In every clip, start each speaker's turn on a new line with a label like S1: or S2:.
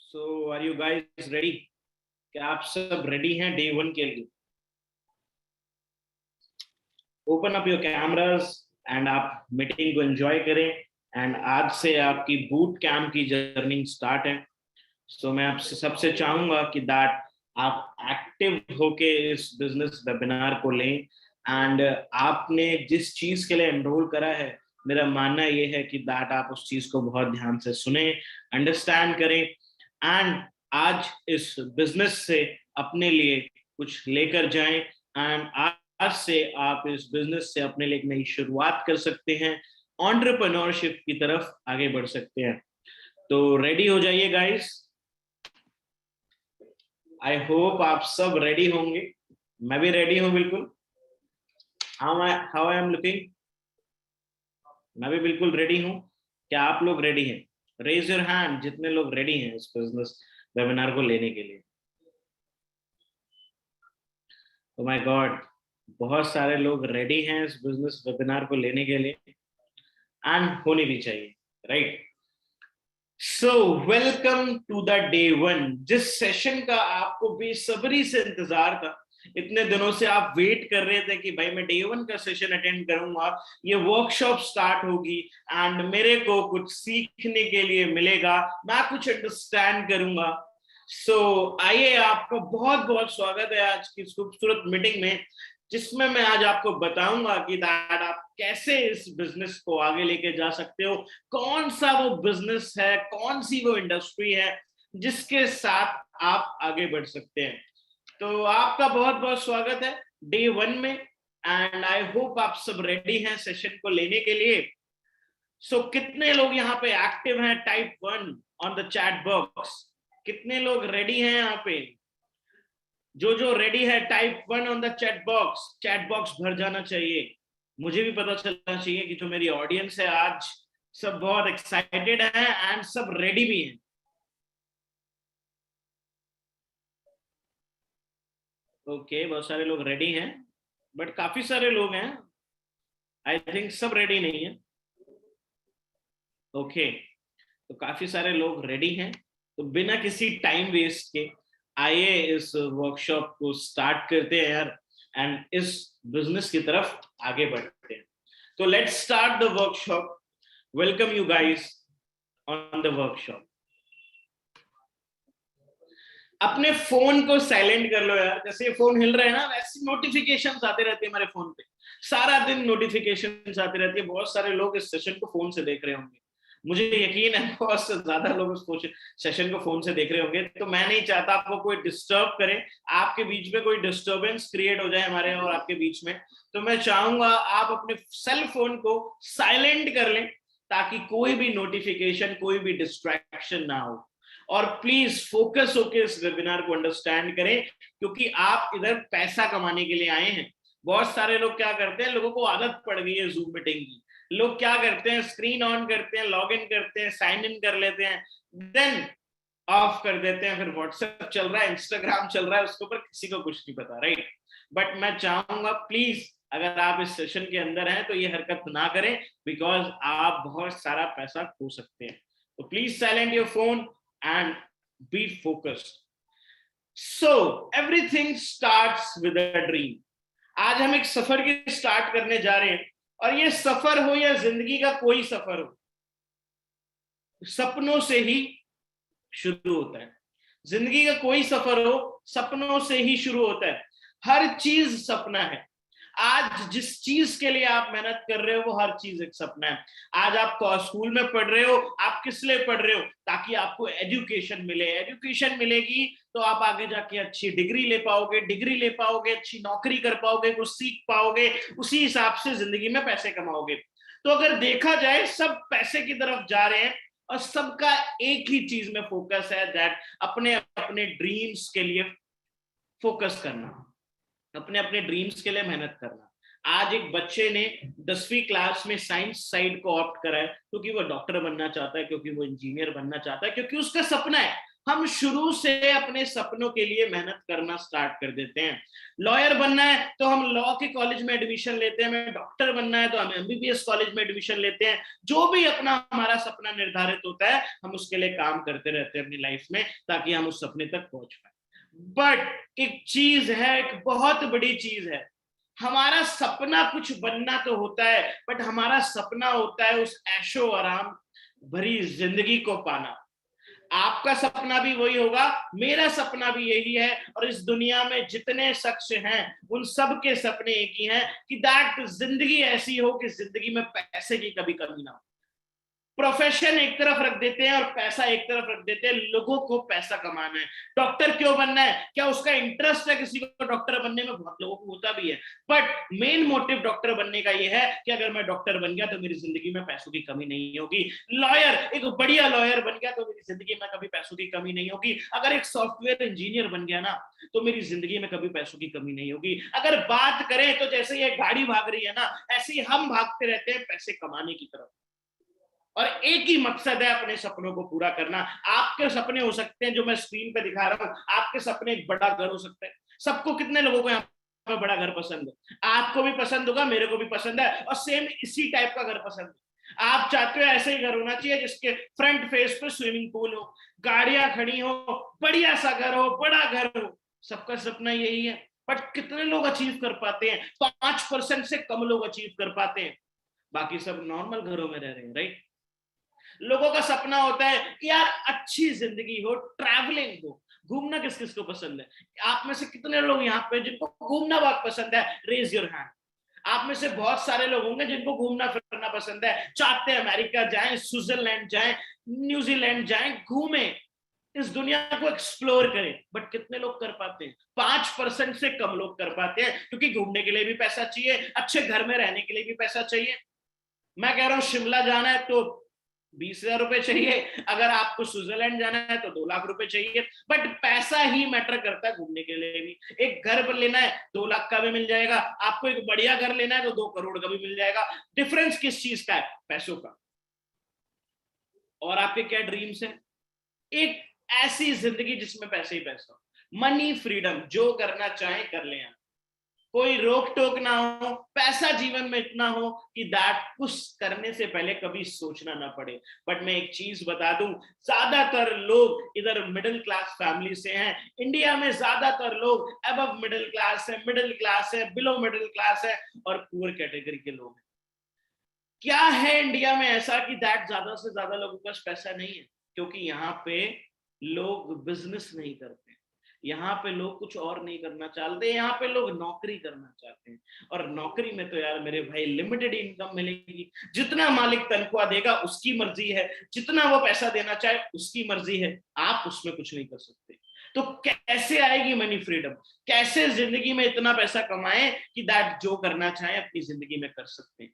S1: So are you guys ready? क्या आप सब रेडी हैं डे वन के लिए? Open up your cameras and आप मीटिंग को एंजॉय करें। एंड आज से आपकी बूट कैंप की जर्नी स्टार्ट है। सो मैं आपसे सबसे चाहूंगा कि दैट आप एक्टिव होके इस बिजनेस वेबिनार को लें। एंड आपने जिस चीज के लिए एनरोल करा है, मेरा मानना ये है कि दैट आप उस चीज को बहुत ध्यान से सुने, अंडरस्टैंड करें एंड आज इस बिजनेस से अपने लिए कुछ लेकर जाएं। एंड आज से आप इस बिजनेस से अपने लिए एक नई शुरुआत कर सकते हैं, एंटरप्रेन्योरशिप की तरफ आगे बढ़ सकते हैं। तो रेडी हो जाइए गाइस। आई होप आप सब रेडी होंगे। मैं भी रेडी हूं बिल्कुल। How I am looking? मैं भी बिल्कुल रेडी हूं। क्या आप लोग रेडी हैं? रेज योर हैंड जितने लोग रेडी हैं इस बिजनेस वेबिनार को लेने के लिए। ओ माय गॉड, बहुत सारे लोग रेडी हैं इस बिजनेस वेबिनार को लेने के लिए, एंड होने भी चाहिए, right? So welcome to the day one, जिस सेशन का आपको बेसब्री से इंतजार था। इतने दिनों से आप वेट कर रहे थे कि भाई मैं डे वन का सेशन अटेंड करूंगा, ये वर्कशॉप स्टार्ट होगी एंड मेरे को कुछ सीखने के लिए मिलेगा, मैं कुछ अंडरस्टैंड करूंगा। आइए, आपका बहुत बहुत स्वागत है आज की खूबसूरत मीटिंग में, जिसमें मैं आज आपको बताऊंगा कि दैट आप कैसे इस बिजनेस को आगे लेके जा सकते हो, कौन सा वो बिजनेस है, कौन सी वो इंडस्ट्री है जिसके साथ आप आगे बढ़ सकते हैं। तो आपका बहुत बहुत स्वागत है डे वन में, एंड आई होप आप सब रेडी हैं सेशन को लेने के लिए। कितने लोग यहाँ पे एक्टिव हैं? Type 1 on the chat box. कितने लोग रेडी हैं यहाँ पे? जो रेडी है type 1 on the chat box भर जाना चाहिए। मुझे भी पता चलना चाहिए कि जो मेरी ऑडियंस है आज सब बहुत एक्साइटेड है एंड सब रेडी भी हैं। ओके, बहुत सारे लोग रेडी हैं, बट काफी सारे लोग हैं, आई थिंक सब रेडी नहीं है। ओके, तो काफी सारे लोग रेडी हैं, तो बिना किसी टाइम वेस्ट के आइए इस वर्कशॉप को स्टार्ट करते हैं यार, एंड इस बिजनेस की तरफ आगे बढ़ते हैं। तो let's start the workshop. Welcome you guys on the workshop. अपने फोन को साइलेंट कर लो यार। जैसे ये फोन हिल रहे हैं ना, वैसे नोटिफिकेशंस आते रहते हैं हमारे फोन पे। सारा दिन नोटिफिकेशंस आते रहती है। बहुत सारे लोग इस सेशन को फोन से देख रहे होंगे, मुझे यकीन है बहुत से ज्यादा लोग उस सेशन को फोन से देख रहे होंगे। तो मैं नहीं चाहता आपको कोई डिस्टर्ब करे, आपके बीच में कोई डिस्टर्बेंस क्रिएट हो जाए हमारे और आपके बीच में। तो मैं चाहूंगा आप अपने सेल फोन को साइलेंट कर लें, ताकि कोई भी नोटिफिकेशन, कोई भी डिस्ट्रैक्शन ना हो। और प्लीज फोकस होकर इस वेबिनार को अंडरस्टैंड करें, क्योंकि आप इधर पैसा कमाने के लिए आए हैं। बहुत सारे लोग क्या करते हैं, लोगों को आदत पड़ गई है जूम मीटिंग की। लोग क्या करते हैं, स्क्रीन ऑन करते हैं, लॉग इन करते हैं, साइन इन कर लेते हैं, देन ऑफ कर देते हैं। फिर व्हाट्सएप चल रहा है, इंस्टाग्राम चल रहा है, उसके ऊपर किसी को कुछ नहीं पता, राइट? बट मैं चाहूंगा प्लीज, अगर आप इस सेशन के अंदर हैं तो ये हरकत ना करें, बिकॉज आप बहुत सारा पैसा खो सकते हैं। तो please silent your phone and be focused. So everything starts with a dream. आज हम एक सफर की स्टार्ट करने जा रहे हैं, और ये सफर हो या जिंदगी का कोई सफर हो, सपनों से ही शुरू होता है। जिंदगी का कोई सफर हो, सपनों से ही शुरू होता है। हर चीज सपना है। आज जिस चीज के लिए आप मेहनत कर रहे हो, वो हर चीज एक सपना है। आज आप स्कूल में पढ़ रहे हो, आप किस लिए पढ़ रहे हो? ताकि आपको एजुकेशन मिले। एजुकेशन मिलेगी तो आप आगे जाके अच्छी डिग्री ले पाओगे, डिग्री ले पाओगे, अच्छी नौकरी कर पाओगे, कुछ सीख पाओगे, उसी हिसाब से जिंदगी में पैसे कमाओगे। तो अगर देखा जाए, सब पैसे की तरफ जा रहे हैं, और सबका एक ही चीज में फोकस है, दैट अपने अपने ड्रीम्स के लिए फोकस करना, अपने अपने ड्रीम्स के लिए मेहनत करना। आज एक बच्चे ने 10वीं क्लास में साइंस साइड को ऑप्ट करा है, क्योंकि वो डॉक्टर बनना चाहता है, क्योंकि वो इंजीनियर बनना चाहता है, क्योंकि उसका सपना है। हम शुरू से अपने सपनों के लिए मेहनत करना स्टार्ट कर देते हैं। लॉयर बनना है तो हम लॉ के कॉलेज में एडमिशन लेते हैं, हमें डॉक्टर बनना है तो हम एमबीबीएस कॉलेज में एडमिशन लेते हैं। जो भी अपना हमारा सपना निर्धारित होता है हम उसके लिए काम करते रहते हैं अपनी लाइफ में, ताकि हम उस सपने तक पहुंच पाए। बट एक चीज है, एक बहुत बड़ी चीज है, हमारा सपना कुछ बनना तो होता है, बट हमारा सपना होता है उस ऐशो आराम भरी जिंदगी को पाना। आपका सपना भी वही होगा, मेरा सपना भी यही है, और इस दुनिया में जितने शख्स हैं उन सब के सपने एक ही हैं कि दैट जिंदगी ऐसी हो कि जिंदगी में पैसे की कभी कमी ना हो। प्रोफेशन एक तरफ रख देते हैं और पैसा एक तरफ रख देते हैं, लोगों को पैसा कमाना है। डॉक्टर क्यों बनना है? क्या उसका इंटरेस्ट है किसी को डॉक्टर बनने में? बहुत लोगों को होता भी है, बट मेन मोटिव डॉक्टर बनने का ये है कि अगर मैं डॉक्टर बन गया तो मेरी जिंदगी में पैसों की कमी नहीं होगी। लॉयर, एक बढ़िया लॉयर बन गया तो मेरी जिंदगी में कभी पैसों की कमी नहीं होगी। अगर एक सॉफ्टवेयर इंजीनियर बन गया ना तो मेरी जिंदगी में कभी पैसों की कमी नहीं होगी। अगर बात करें तो जैसे ये गाड़ी भाग रही है ना, ऐसे ही हम भागते रहते हैं पैसे कमाने की तरफ, और एक ही मकसद है अपने सपनों को पूरा करना। आपके सपने हो सकते हैं जो मैं स्क्रीन पे दिखा रहा हूं, आपके सपने एक बड़ा घर हो सकता है। सबको, कितने लोगों को यहाँ पे बड़ा घर पसंद है? आपको भी पसंद होगा, मेरे को भी पसंद है, और सेम इसी टाइप का घर पसंद है। आप चाहते हो ऐसे ही घर होना चाहिए जिसके फ्रंट फेस पे स्विमिंग पूल हो, गाड़ियां खड़ी हो, बढ़िया सा घर हो, बड़ा घर हो। सबका सपना यही है, बट कितने लोग अचीव कर पाते हैं? 5% से कम लोग अचीव कर पाते हैं, बाकी सब नॉर्मल घरों में रह रहे हैं, राइट? लोगों का सपना होता है कि यार अच्छी जिंदगी हो, ट्रैवलिंग हो। घूमना किस किस को पसंद है? आप में से कितने लोग यहाँ पे जिनको घूमना बहुत पसंद है? Raise your hand. आप में से बहुत सारे लोग होंगे जिनको घूमना फिरना पसंद है, चाहते हैं अमेरिका जाएं, स्विट्जरलैंड जाएं, न्यूजीलैंड जाएं, घूमें, इस दुनिया को एक्सप्लोर करें। बट कितने लोग कर पाते हैं? 5% से कम लोग कर पाते हैं, क्योंकि घूमने के लिए भी पैसा चाहिए, अच्छे घर में रहने के लिए भी पैसा चाहिए। मैं कह रहा हूं शिमला जाना है तो 20,000 रुपए चाहिए, अगर आपको स्विट्जरलैंड जाना है तो 2 लाख रुपए चाहिए। बट पैसा ही मैटर करता है घूमने के लिए भी। एक घर पर लेना है 2 लाख का भी मिल जाएगा, आपको एक बढ़िया घर लेना है तो 2 करोड़ का भी मिल जाएगा। डिफरेंस किस चीज का है? पैसों का। और आपके क्या ड्रीम्स हैं? एक ऐसी जिंदगी जिसमें पैसे ही पैसा, मनी फ्रीडम, जो करना चाहे कर ले, कोई रोक टोक ना हो, पैसा जीवन में इतना हो कि दैट कुछ करने से पहले कभी सोचना ना पड़े। बट मैं एक चीज बता दूं, ज्यादातर लोग इधर मिडिल क्लास फैमिली से हैं। इंडिया में ज्यादातर लोग अबव मिडिल क्लास है, बिलो मिडिल क्लास है, और पुअर कैटेगरी के लोग हैं। क्या है इंडिया में ऐसा कि दैट ज्यादा से ज्यादा लोगों के पास पैसा नहीं है? क्योंकि यहाँ पे लोग बिजनेस नहीं करते, यहाँ पे लोग कुछ और नहीं करना चाहते, यहाँ पे लोग नौकरी करना चाहते हैं। और नौकरी में तो यार मेरे भाई लिमिटेड इनकम मिलेगी, जितना मालिक तनख्वाह देगा उसकी मर्जी है, जितना वो पैसा देना चाहे उसकी मर्जी है, आप उसमें कुछ नहीं कर सकते। तो कैसे आएगी मनी फ्रीडम? कैसे जिंदगी में इतना पैसा कमाएं कि दैट जो करना चाहे अपनी जिंदगी में कर सकते हैं?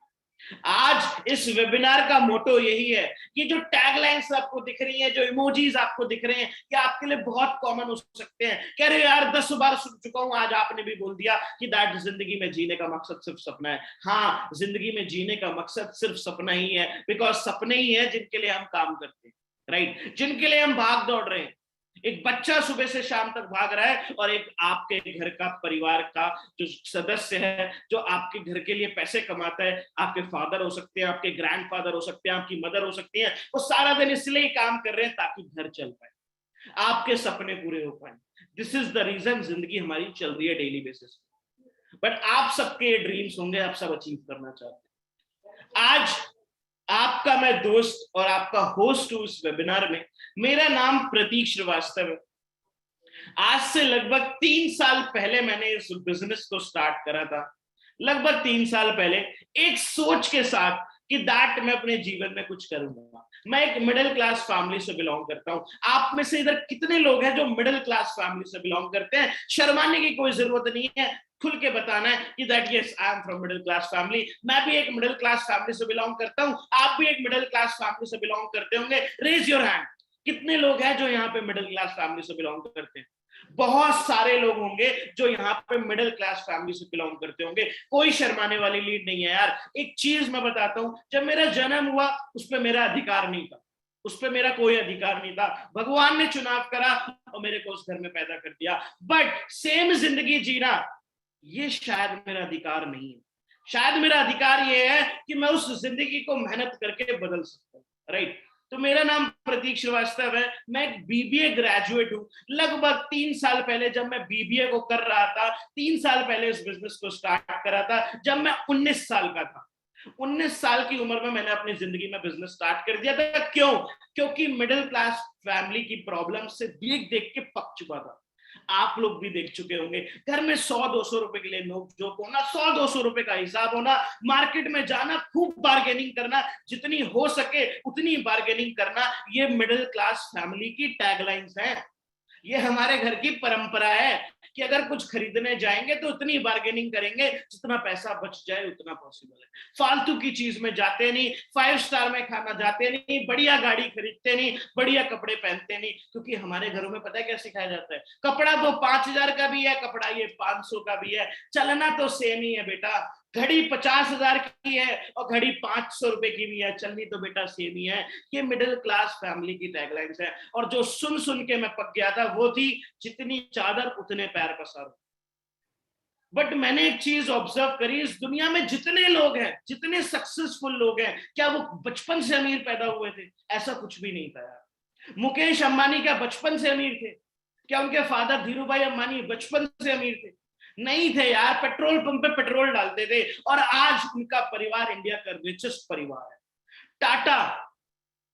S1: आज इस वेबिनार का मोटो यही है कि जो टैगलाइंस आपको दिख रही हैं, जो इमोजीज आपको दिख रहे हैं, ये आपके लिए बहुत कॉमन हो सकते हैं। कह रहे यार 10 बार सुन चुका हूं, आज आपने भी बोल दिया कि दैट जिंदगी में जीने का मकसद सिर्फ सपना है। हाँ, जिंदगी में जीने का मकसद सिर्फ सपना ही है, बिकॉज सपने ही है जिनके लिए हम काम करते हैं, राइट? जिनके लिए हम भाग दौड़ रहे हैं। एक बच्चा सुबह से शाम तक भाग रहा है, और एक आपके घर का, परिवार का जो सदस्य है, जो आपके घर के लिए पैसे कमाता है, आपके फादर हो सकते हैं, आपके ग्रैंडफादर हो सकते हैं, आपकी मदर हो सकती है, वो सारा दिन इसलिए काम कर रहे हैं ताकि घर चल पाए, आपके सपने पूरे हो पाए। दिस इज द रीजन जिंदगी हमारी चल रही है डेली बेसिस। बट आप सबके ड्रीम्स होंगे, आप सब अचीव करना चाहते हैं। आज आपका मैं दोस्त और आपका होस्ट हूं इस वेबिनार में। मेरा नाम प्रतीक श्रीवास्तव है। आज से लगभग 3 साल पहले मैंने इस बिजनेस को स्टार्ट करा था। लगभग 3 साल पहले एक सोच के साथ कि दैट मैं अपने जीवन में कुछ करूंगा। मैं एक मिडिल क्लास फैमिली से बिलोंग करता हूं। आप में से इधर कितने लोग हैं जो मिडिल क्लास फैमिली से बिलोंग करते हैं? शर्माने की कोई जरूरत नहीं है, खुल के बताना है कि that yes I am from middle class family. मैं भी एक मिडिल क्लास फैमिली से बिलोंग करता हूं, आप भी एक मिडिल क्लास फैमिली से बिलोंग करते होंगे। Raise your hand. कितने लोग हैं जो यहाँ पे मिडिल क्लास फैमिली से बिलोंग करते हैं? बहुत सारे लोग होंगे जो यहाँ पे मिडिल क्लास फैमिली से बिलोंग करते होंगे। कोई शर्माने वाली लीड नहीं है यार। एक चीज मैं बताता हूं, जब मेरा जन्म हुआ उस पर मेरा अधिकार नहीं था। उस पर मेरा कोई अधिकार नहीं था। भगवान ने चुनाव करा और मेरे को उस घर में पैदा कर दिया, बट सेम जिंदगी जीना ये शायद मेरा अधिकार नहीं है। शायद मेरा अधिकार ये है कि मैं उस जिंदगी को मेहनत करके बदल सकता हूँ, राइट। तो मेरा नाम प्रतीक श्रीवास्तव है, मैं एक बीबीए ग्रेजुएट हूँ। लगभग 3 साल पहले जब मैं बीबीए को कर रहा था, 3 साल पहले इस बिजनेस को स्टार्ट करा था, जब मैं 19 साल का था। 19 साल की उम्र में मैंने अपनी जिंदगी में बिजनेस स्टार्ट कर दिया था। क्यों? क्योंकि मिडिल क्लास फैमिली की प्रॉब्लम से देख देख के पक चुका था। आप लोग भी देख चुके होंगे, घर में 100-200 रुपए के लिए नोक झोंक होना, 100-200 रुपए का हिसाब होना, मार्केट में जाना, खूब बार्गेनिंग करना, जितनी हो सके उतनी बार्गेनिंग करना, ये मिडिल क्लास फैमिली की टैगलाइंस हैं। ये हमारे घर की परंपरा है कि अगर कुछ खरीदने जाएंगे तो उतनी बार्गेनिंग करेंगे जितना पैसा बच जाए उतना पॉसिबल है। फालतू की चीज में जाते नहीं, 5 स्टार में खाना जाते नहीं, बढ़िया गाड़ी खरीदते नहीं, बढ़िया कपड़े पहनते नहीं, क्योंकि हमारे घरों में पता है क्या सिखाया जाता है? कपड़ा तो 5,000 का भी है, कपड़ा ये 500 का भी है, चलना तो सेम ही है बेटा। घड़ी 50,000 की है और घड़ी 500 रुपए की भी है, चलनी तो बेटा सेम ही है। ये मिडिल क्लास फैमिली की टैगलाइंस है। और जो सुन सुन के मैं पक गया था वो थी, जितनी चादर उतने पैर पसारो। बट मैंने एक चीज ऑब्जर्व करी, इस दुनिया में जितने लोग हैं, जितने सक्सेसफुल लोग हैं, क्या वो बचपन से अमीर पैदा हुए थे? ऐसा कुछ भी नहीं था यार। मुकेश अंबानी क्या बचपन से अमीर थे? क्या उनके फादर धीरूभाई अंबानी बचपन से अमीर थे? नहीं थे यार, पेट्रोल पंप पे पेट्रोल डालते थे, और आज उनका परिवार इंडिया का रिचेस्ट परिवार है। टाटा,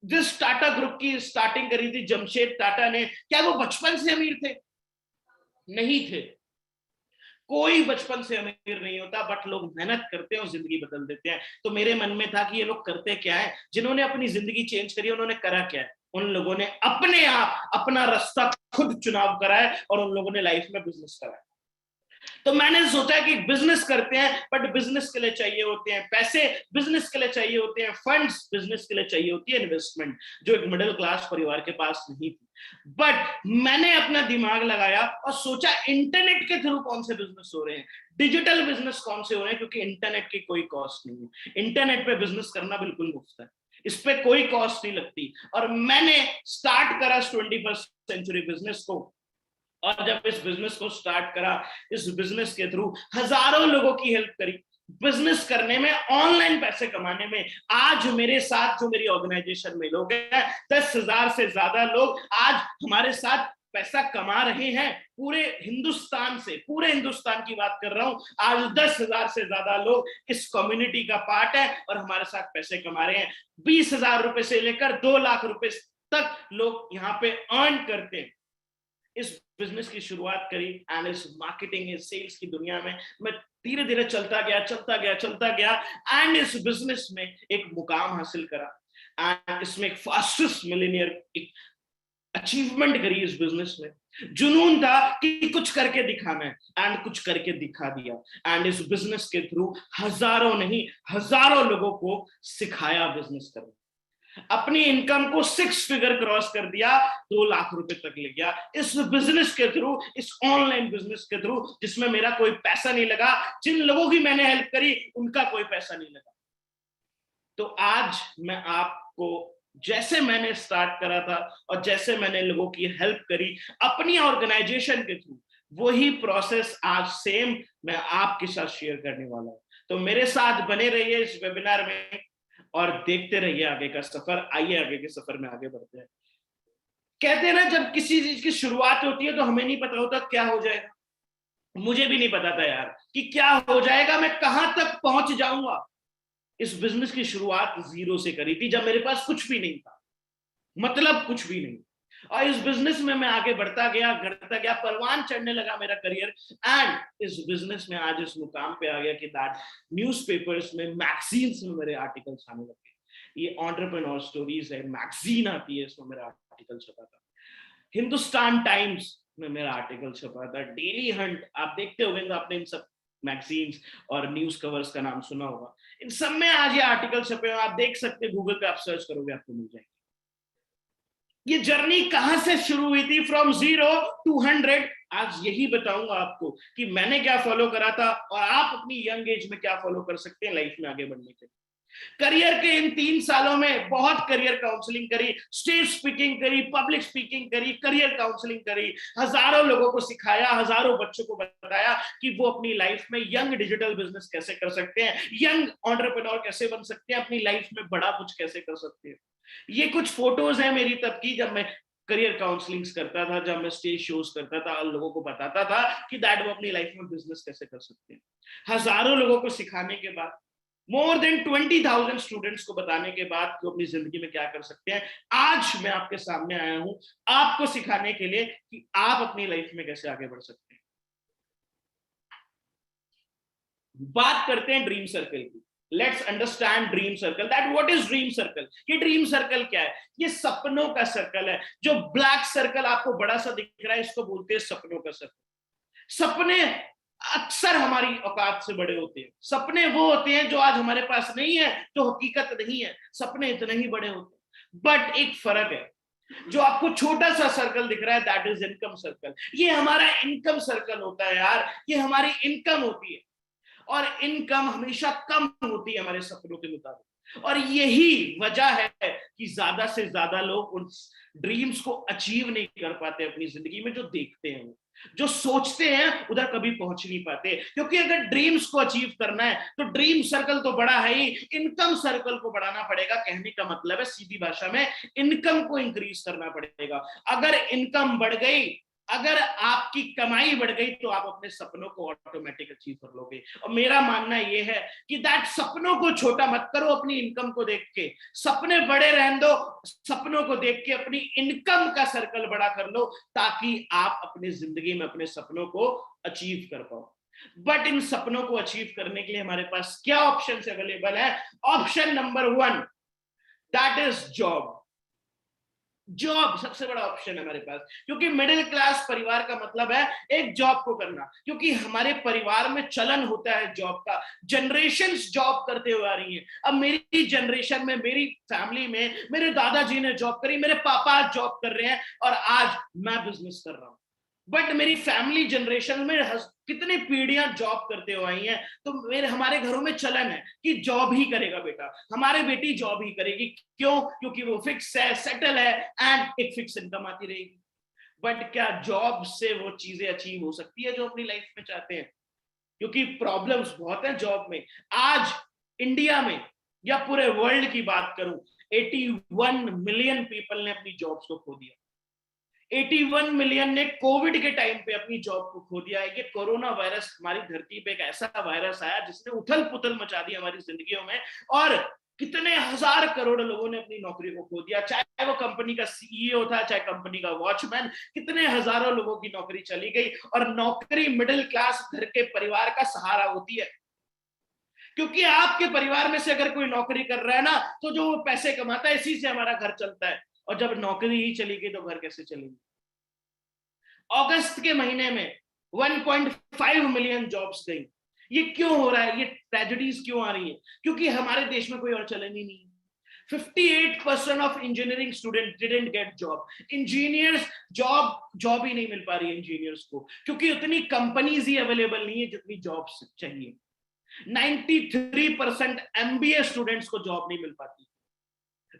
S1: जिस टाटा ग्रुप की स्टार्टिंग करी थी जमशेद टाटा ने, क्या वो बचपन से अमीर थे? नहीं थे। कोई बचपन से अमीर नहीं होता, बट लोग मेहनत करते हैं और जिंदगी बदल देते हैं। तो मेरे मन में था कि ये लोग करते क्या है, जिन्होंने अपनी जिंदगी चेंज करी, उन्होंने करा क्या है? उन लोगों ने अपने आप अपना रास्ता खुद चुनाव करा है और उन लोगों ने लाइफ में बिजनेस करा है। तो मैंने सोचा कि बिजनेस करते हैं, बट बिजनेस के लिए चाहिए होते हैं पैसे, बिजनेस के लिए चाहिए होते हैं फंड्स, बिजनेस के लिए चाहिए होती है इन्वेस्टमेंट, जो एक मिडिल क्लास परिवार के पास नहीं थी। बट मैंने अपना दिमाग लगाया और सोचा इंटरनेट के थ्रू कौन से बिजनेस हो रहे हैं, डिजिटल बिजनेस कौन से हो रहे हैं, क्योंकि इंटरनेट की कोई कॉस्ट नहीं है। इंटरनेट पे बिजनेस करना बिल्कुल मुफ्त है, इस पे कोई कॉस्ट नहीं लगती। और मैंने स्टार्ट करा 21st सेंचुरी बिजनेस को। और जब इस बिजनेस को स्टार्ट करा, इस बिजनेस के थ्रू हजारों लोगों की हेल्प करी बिजनेस करने में, ऑनलाइन पैसे कमाने में। आज मेरे साथ जो मेरी ऑर्गेनाइजेशन में लोग हैं, 10,000 से ज्यादा लोग आज हमारे साथ पैसा कमा रहे हैं। पूरे हिंदुस्तान से, पूरे हिंदुस्तान की बात कर रहा हूं, आज 10,000 से ज्यादा लोग इस कम्युनिटी का पार्ट है और हमारे साथ पैसे कमा रहे हैं। 20,000 रुपए से लेकर 2 लाख रुपए तक लोग यहाँ पे अर्न करते हैं। इस बिजनेस की शुरुआत करी एंड इस मार्केटिंग इस सेल्स की दुनिया में मैं धीरे धीरे चलता गया एंड इस बिजनेस में एक मुकाम हासिल करा एंड इसमें एक फास्टेस्ट मिलियनियर एक अचीवमेंट करी इस बिजनेस में। जुनून था कि कुछ करके दिखाना है एंड कुछ करके दिखा दिया एंड इस बिजनेस के थ्रू हजारों नहीं हजारों लोगों को सिखाया बिजनेस करना। अपनी इनकम को 6 फिगर क्रॉस कर दिया, 2 लाख रुपए तक ले गया इस बिजनेस के थ्रू, इस ऑनलाइन बिजनेस के थ्रू, जिसमें मेरा कोई पैसा नहीं लगा। जिन लोगों की मैंने हेल्प करी उनका कोई पैसा नहीं लगा। तो आज मैं आपको, जैसे मैंने स्टार्ट करा था और जैसे मैंने लोगों की हेल्प करी अपनी ऑर्गेनाइजेशन के थ्रू, वही प्रोसेस आज सेम मैं आपके साथ शेयर करने वाला हूं। तो मेरे साथ बने रहिए इस वेबिनार में और देखते रहिए आगे का सफर। आइए आगे के सफर में आगे बढ़ते हैं। कहते हैं ना, जब किसी चीज की शुरुआत होती है तो हमें नहीं पता होता क्या हो जाएगा। मुझे भी नहीं पता था यार कि क्या हो जाएगा, मैं कहां तक पहुंच जाऊंगा। इस बिजनेस की शुरुआत 0 से करी थी, जब मेरे पास कुछ भी नहीं था, मतलब कुछ भी नहीं। और इस बिजनेस में मैं आगे बढ़ता गया, परवान चढ़ने लगा मेरा करियर एंड इस बिजनेस में आज इस मुकाम पे आ गया कि दैट न्यूज़पेपर्स में, मैगजीन्स में मेरे आर्टिकल्स आने लगे। ये एंटरप्रेन्योर स्टोरीज है, मैगजीन आती है, इसमें मेरा आर्टिकल छपा था। हिंदुस्तान टाइम्स में मेरा आर्टिकल छपा था। डेली हंट, आप देखते होंगे तो आपने इन सब मैगजीन्स और न्यूज कवर्स का नाम सुना होगा। इन सब में आज ये आर्टिकल छपे हो, आप देख सकते हैं, गूगल पे आप सर्च करोगे आपको मिल जाएंगे। ये जर्नी कहां से शुरू हुई थी, फ्रॉम 0 to 100। आज यही बताऊंगा आपको कि मैंने क्या फॉलो करा था और आप अपनी यंग एज में क्या फॉलो कर सकते हैं लाइफ में आगे बढ़ने के लिए। करियर के इन 3 सालों में बहुत करियर काउंसलिंग करी, स्टेज स्पीकिंग करी, पब्लिक स्पीकिंग करी, करियर काउंसलिंग करी, हजारों लोगों को सिखाया, हजारों बच्चों को बताया कि वो अपनी लाइफ में यंग डिजिटल बिजनेस कैसे कर सकते हैं, यंग एंटरप्रेन्योर कैसे बन सकते हैं, अपनी लाइफ में बड़ा कुछ कैसे कर सकते हैं। ये कुछ फोटोज है मेरी तब की, जब मैं करियर काउंसलिंग्स करता था, जब मैं स्टेज शोज करता था और लोगों को बताता था कि दैट वो अपनी लाइफ में बिजनेस कैसे कर सकते हैं। हजारों लोगों को सिखाने के बाद, मोर देन 20,000 स्टूडेंट्स को बताने के बाद कि अपनी जिंदगी में क्या कर सकते हैं, आज मैं आपके सामने आया हूं आपको सिखाने के लिए कि आप अपनी लाइफ में कैसे आगे बढ़ सकते हैं। बात करते हैं ड्रीम सर्कल की। Let's understand dream circle, that what is dream circle. ये ड्रीम सर्कल क्या है? ये सपनों का सर्कल है। जो ब्लैक सर्कल आपको बड़ा सा दिख रहा है, इसको बोलते हैं सपनों का सर्कल। सपने अक्सर हमारी औकात से बड़े होते हैं। सपने वो होते हैं जो आज हमारे पास नहीं है, जो हकीकत नहीं है। सपने इतने ही बड़े होते हैं, बट एक फर्क है। जो आपको छोटा सा सर्कल दिख रहा है, दैट इज इनकम सर्कल। ये हमारा इनकम सर्कल होता है यार, ये हमारी इनकम होती है। और इनकम हमेशा कम होती है हमारे सपनों के मुताबिक। और यही वजह है कि ज्यादा से ज्यादा लोग उन ड्रीम्स को अचीव नहीं कर पाते अपनी जिंदगी में। जो देखते हैं, जो सोचते हैं, उधर कभी पहुंच नहीं पाते। क्योंकि अगर ड्रीम्स को अचीव करना है तो ड्रीम सर्कल तो बड़ा है ही, इनकम सर्कल को बढ़ाना पड़ेगा। कहने का मतलब है सीधी भाषा में, इनकम को इंक्रीज करना पड़ेगा। अगर इनकम बढ़ गई, अगर आपकी कमाई बढ़ गई, तो आप अपने सपनों को ऑटोमेटिक अचीव कर लोगे। और मेरा मानना यह है कि दैट सपनों को छोटा मत करो अपनी इनकम को देख के। सपने बड़े रहने दो, सपनों को देख के अपनी इनकम का सर्कल बड़ा कर लो, ताकि आप अपनी जिंदगी में अपने सपनों को अचीव कर पाओ। बट इन सपनों को अचीव करने के लिए हमारे पास क्या ऑप्शंस अवेलेबल है? Option number 1, that is job. Job सबसे बड़ा ऑप्शन है हमारे पास, क्योंकि मिडिल क्लास परिवार का मतलब है एक जॉब को करना। क्योंकि हमारे परिवार में चलन होता है जॉब का, जनरेशंस जॉब करते हुए आ रही हैं। अब मेरी जनरेशन में, मेरी फैमिली में मेरे दादाजी ने जॉब करी, मेरे पापा जॉब कर रहे हैं, और आज मैं बिजनेस कर रहा हूं। बट मेरी फैमिली जनरेशन में कितनी पीढ़ियां जॉब करते हुए आई हैं। तो हमारे घरों में चलन है कि जॉब ही करेगा बेटा, हमारे बेटी जॉब ही करेगी। क्यों? क्योंकि वो फिक्स है, सेटल है, एंड एक फिक्स इनकम आती रहेगी। बट क्या जॉब से वो चीजें अचीव हो सकती है जो अपनी लाइफ में चाहते हैं? क्योंकि प्रॉब्लम्स बहुत है जॉब में। आज इंडिया में या पूरे वर्ल्ड की बात करूं, 81 मिलियन पीपल ने अपनी जॉब्स को खो दिया। 81 मिलियन ने कोविड के टाइम पे अपनी जॉब को खो दिया है। ये कोरोना वायरस हमारी धरती पे एक ऐसा वायरस आया जिसने उथल पुथल मचा दी हमारी जिंदगियों में, और कितने हजार करोड़ लोगों ने अपनी नौकरी को खो दिया। चाहे वो कंपनी का सीईओ था, चाहे कंपनी का वॉचमैन, कितने हजारों लोगों की नौकरी चली गई। और नौकरी मिडिल क्लास घर के परिवार का सहारा होती है। क्योंकि आपके परिवार में से अगर कोई नौकरी कर रहा है ना, तो जो पैसे कमाता है, इसी से हमारा घर चलता है। और जब नौकरी ही चली गई तो घर कैसे चलेगी? अगस्त के महीने में 1.5 मिलियन जॉब्स गई। ये क्यों हो रहा है? ये ट्रेजेडीज क्यों आ रही है? क्योंकि हमारे देश में कोई और चलन ही नहीं। 58% of engineering student didn't get job. Engineers job ही नहीं मिल पा रही है इंजीनियर्स को, क्योंकि उतनी कंपनीज ही अवेलेबल नहीं है जितनी जॉब्स चाहिए। 93% एमबीए स्टूडेंट्स को जॉब नहीं मिल पाती।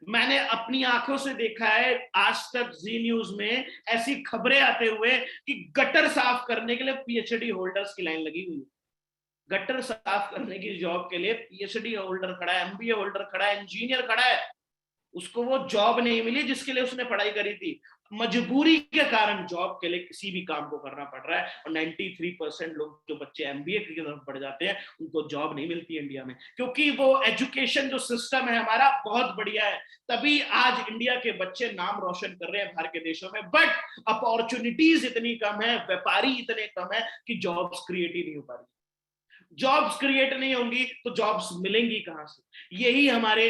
S1: मैंने अपनी आंखों से देखा है, आज तक जी न्यूज में ऐसी खबरें आते हुए कि गटर साफ करने के लिए पीएचडी होल्डर्स की लाइन लगी हुई है। गटर साफ करने की जॉब के लिए पीएचडी होल्डर खड़ा है, एमबीए होल्डर खड़ा है, इंजीनियर खड़ा है। उसको वो जॉब नहीं मिली जिसके लिए उसने पढ़ाई करी थी। मजबूरी के कारण जॉब के लिए किसी भी काम को करना पड़ रहा है। और 93% लोग, जो बच्चे एमबीए की तरफ बढ़ जाते हैं, उनको जॉब नहीं मिलती इंडिया में, क्योंकि वो एजुकेशन जो सिस्टम है हमारा बहुत बढ़िया है। तभी आज इंडिया के बच्चे नाम रोशन कर रहे हैं बाहर के देशों में। बट अपॉर्चुनिटीज इतनी कम है, व्यापारी इतने कम है कि जॉब्स क्रिएट ही नहीं हो पा रही। जॉब्स क्रिएट नहीं होंगी तो जॉब्स मिलेंगी कहां से? यही हमारे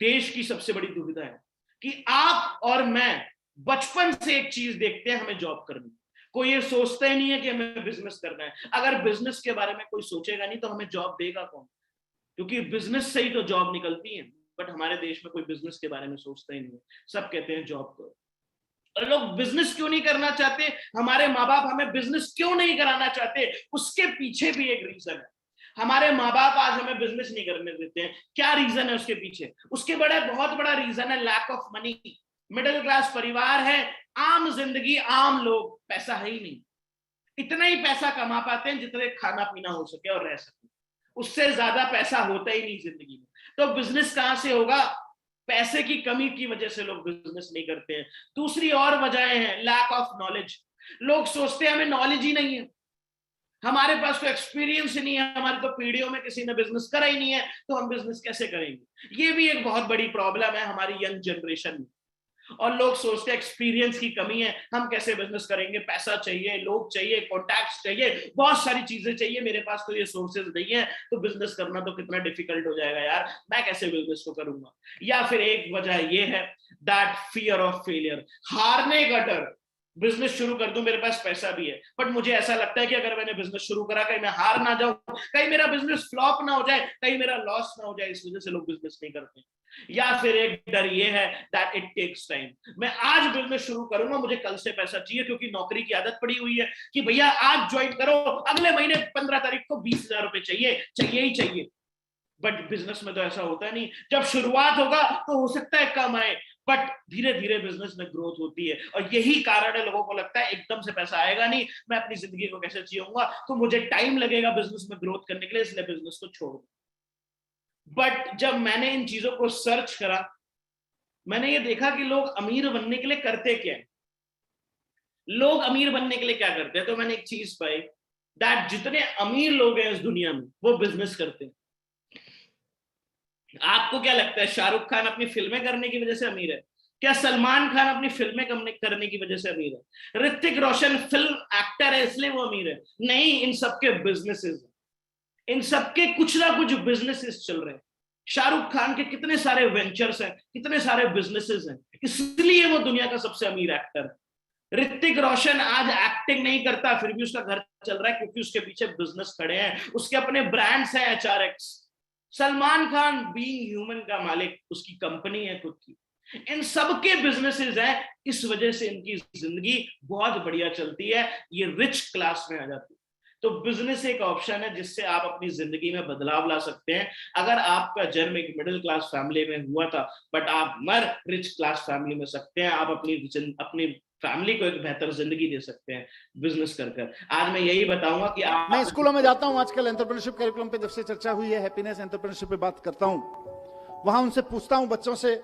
S1: देश की सबसे बड़ी दुविधा है कि आप और मैं बचपन से एक चीज देखते हैं, हमें जॉब करनी। कोई ये सोचता ही नहीं है कि हमें बिजनेस करना है। अगर बिजनेस के बारे में कोई सोचेगा नहीं तो हमें जॉब देगा कौन? क्योंकि बिजनेस से ही तो जॉब निकलती है। बट हमारे देश में कोई बिजनेस के बारे में सोचता ही नहीं है, सब कहते हैं जॉब करो। और लोग बिजनेस क्यों नहीं करना चाहते, हमारे माँ बाप हमें बिजनेस क्यों नहीं कराना चाहते, उसके पीछे भी एक रीजन है। हमारे माँ बाप आज हमें बिजनेस नहीं करने देते हैं, क्या रीजन है उसके पीछे? उसके बहुत बड़ा रीजन है lack of money. Middle class परिवार है, आम जिंदगी, आम लोग, पैसा है ही नहीं। इतना ही पैसा कमा पाते हैं जितने खाना पीना हो सके और रह सके, उससे ज्यादा पैसा होता ही नहीं जिंदगी में। तो बिजनेस कहां से होगा? पैसे की कमी की वजह से लोग बिजनेस नहीं करते हैं। दूसरी और वजहें हैं, लैक ऑफ नॉलेज। लोग सोचते हैं हमें नॉलेज ही नहीं है, हमारे पास तो एक्सपीरियंस ही नहीं है, हमारी तो पीढ़ियों में किसी ने बिजनेस करा ही नहीं है, तो हम बिजनेस कैसे करेंगे? ये भी एक बहुत बड़ी प्रॉब्लम है हमारी यंग जनरेशन में। और लोग सोचते हैं एक्सपीरियंस की कमी है, हम कैसे बिजनेस करेंगे? पैसा चाहिए, लोग चाहिए, कॉन्टैक्ट्स चाहिए, बहुत सारी चीजें चाहिए, मेरे पास तो ये सोर्सेज नहीं है, तो बिजनेस करना तो कितना डिफिकल्ट हो जाएगा यार, मैं कैसे बिजनेस को करूंगा? या फिर एक वजह ये है दैट फियर ऑफ फेलियर, हारने का डर। बिजनेस शुरू कर दूं, मेरे पास पैसा भी है, बट मुझे ऐसा लगता है कि अगर मैंने बिजनेस शुरू करा, कहीं मैं हार ना जाऊं, कहीं मेरा बिजनेस फ्लॉप ना हो जाए, कहीं मेरा लॉस ना हो जाए, इस वजह से लोग बिजनेस नहीं करते। या फिर एक डर ये है दैट इट टेक्स टाइम, मैं आज बिजनेस शुरू करूंगा, मुझे कल से पैसा चाहिए, क्योंकि नौकरी की आदत पड़ी हुई है कि भैया आज ज्वाइन करो, अगले महीने 15 तारीख को 20,000 रुपए चाहिए, चाहिए ही चाहिए। बट बिजनेस में तो ऐसा होता नहीं, जब शुरुआत होगा तो हो सकता है कम आए, बट धीरे धीरे बिजनेस में ग्रोथ होती है। और यही कारण है, लोगों को लगता है एकदम से पैसा आएगा नहीं, मैं अपनी जिंदगी को कैसे जीऊंगा, तो मुझे टाइम लगेगा बिजनेस में ग्रोथ करने के लिए, इसलिए बिजनेस को छोड़। बट जब मैंने इन चीजों को सर्च करा, मैंने ये देखा कि लोग अमीर बनने के लिए करते क्या है। लोग अमीर बनने के लिए क्या करते हैं? तो मैंने एक चीज पाई दैट जितने अमीर लोग हैं इस दुनिया में, वो बिजनेस करते हैं। आपको क्या लगता है, शाहरुख खान अपनी फिल्में करने की वजह से अमीर है? क्या सलमान खान अपनी फिल्में करने की वजह से अमीर है? ऋतिक रोशन फिल्म एक्टर है इसलिए वो अमीर है? नहीं, इन सबके बिजनेसेस, इन सबके कुछ ना कुछ बिजनेसेस चल रहे हैं। शाहरुख खान के कितने सारे वेंचर्स हैं, कितने सारे बिजनेसेस हैं, इसलिए वो दुनिया का सबसे अमीर एक्टर है। ऋतिक रोशन आज एक्टिंग नहीं करता, फिर भी उसका घर चल रहा है, क्योंकि उसके पीछे बिजनेस खड़े हैं, उसके अपने ब्रांड्स हैं, HRX. Salman Khan being human का मालिक, उसकी कंपनी है खुद की। इन सबके बिजनेसेस हैं, इस वजह से इनकी जिंदगी बहुत बढ़िया चलती है, ये रिच क्लास में आ जाती है। तो बिजनेस एक ऑप्शन है जिससे आप अपनी जिंदगी में बदलाव ला सकते हैं। अगर आपका जन्म एक मिडिल क्लास फैमिली में हुआ था, बट आप मर रिच क्लास फैमिली में सकते हैं, आप अपनी फैमिली को एक बेहतर जिंदगी दे सकते हैं बिजनेस कर। आज मैं यही बताऊंगा कि आप,
S2: मैं स्कूलों में जाता हूं, आजकल एंटरप्रेन्योरशिप करिकुलम पे जब से चर्चा हुई है, हैप्पीनेस एंटरप्रेन्योरशिप पे बात करता हूं, वहां उनसे पूछता हूं, बच्चों से,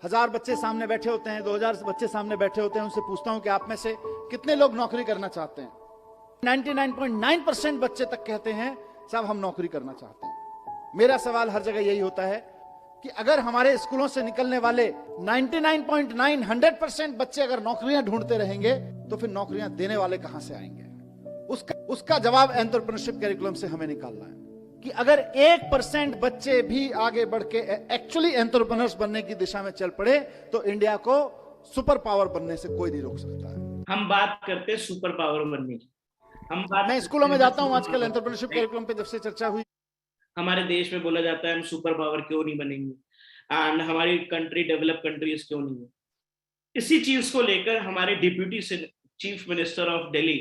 S2: 1000 बच्चे सामने बैठे होते हैं, 2000 बच्चे सामने बैठे होते हैं, उनसे पूछता हूं कि आप में से कितने लोग नौकरी करना चाहते हैं? 99.9% बच्चे तक कहते हैं साहब हम नौकरी करना चाहते हैं। मेरा सवाल हर जगह यही होता है कि अगर हमारे स्कूलों से निकलने वाले 99.9 बच्चे अगर नौकरियां ढूंढते रहेंगे तो फिर नौकरियां देने वाले कहां से आएंगे? उसका जवाब एंटरप्रेन्योरशिप करिकुलम से हमें निकालना है कि अगर 1% बच्चे भी आगे बढ़ के एक्चुअली एंटरप्रेन्योर्स बनने की दिशा में चल पड़े तो इंडिया को सुपर पावर बनने से कोई नहीं रोक सकता है।
S1: हम बात करते हैं सुपर पावर बनने की,
S2: मैं स्कूलों में जाता हूं, आजकल एंटरप्रेन्योरशिप करिकुलम पे जब से चर्चा हुई,
S1: हमारे देश में बोला जाता है हम सुपर पावर क्यों नहीं बनेंगे, एंड हमारी कंट्री डेवलप कंट्रीज क्यों नहीं है। इसी चीज को लेकर हमारे deputy chief minister of Delhi,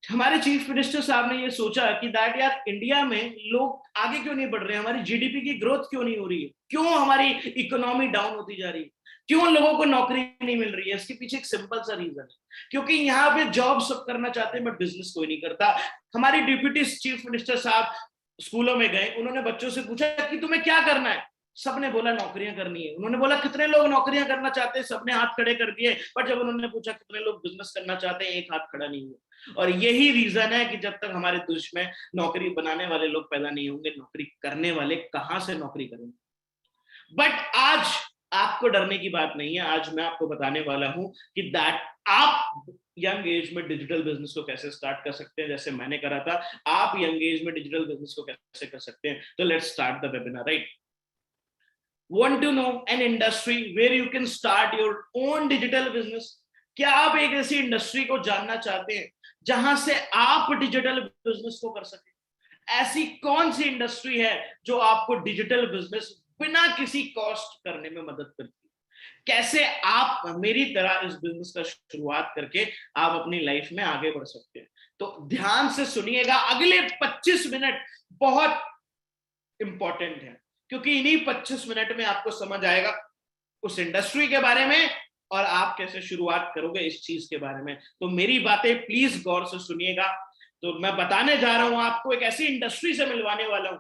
S1: हमारे चीफ मिनिस्टर साहब ने ये सोचा कि दैट यार इंडिया में लोग आगे क्यों नहीं बढ़ रहे हैं, हमारी जीडीपी की ग्रोथ क्यों नहीं हो रही है, क्यों हमारी इकोनॉमी डाउन होती जा रही है, क्यों लोगों को नौकरी नहीं मिल रही है? इसके पीछे एक सिंपल सा रीजन है, क्योंकि यहाँ पे जॉब सब करना चाहते हैं बट बिजनेस कोई नहीं करता। हमारी डिप्यूटी चीफ मिनिस्टर साहब स्कूलों में गए, उन्होंने बच्चों से पूछा कि तुम्हें क्या करना है? सबने बोला नौकरियां करनी है। उन्होंने बोला कितने लोग नौकरियां करना चाहते हैं? सबने हाथ खड़े कर दिए। पर जब उन्होंने पूछा कितने लोग बिजनेस करना चाहते हैं, एक हाथ खड़ा नहीं हुआ। और यही रीजन है कि जब तक हमारे देश में नौकरी बनाने वाले लोग पैदा नहीं होंगे, नौकरी करने वाले कहां से नौकरी करेंगे? बट आज आपको डरने की बात नहीं है। आज मैं आपको बताने वाला हूं कि दैट आप यंग एज में डिजिटल बिजनेस को कैसे स्टार्ट कर सकते हैं, जैसे मैंने करा था। आप यंग एज में डिजिटल बिजनेस को कैसे कर सकते हैं? तो let's start the webinar, right? Want to know an industry where you can start your own digital business? क्या आप एक ऐसी इंडस्ट्री को जानना चाहते हैं जहां से आप डिजिटल बिजनेस को कर सके? ऐसी कौन सी इंडस्ट्री है जो आपको डिजिटल बिजनेस बिना किसी कॉस्ट करने में मदद करती है? कैसे आप मेरी तरह इस बिजनेस का शुरुआत करके आप अपनी लाइफ में आगे बढ़ सकते हैं? तो ध्यान से सुनिएगा, अगले 25 मिनट बहुत इंपॉर्टेंट है, क्योंकि इन्हीं 25 मिनट में आपको समझ आएगा उस इंडस्ट्री के बारे में और आप कैसे शुरुआत करोगे इस चीज के बारे में। तो मेरी बातें प्लीज गौर से सुनिएगा। तो मैं बताने जा रहा हूं आपको, एक ऐसी इंडस्ट्री से मिलवाने वाला हूं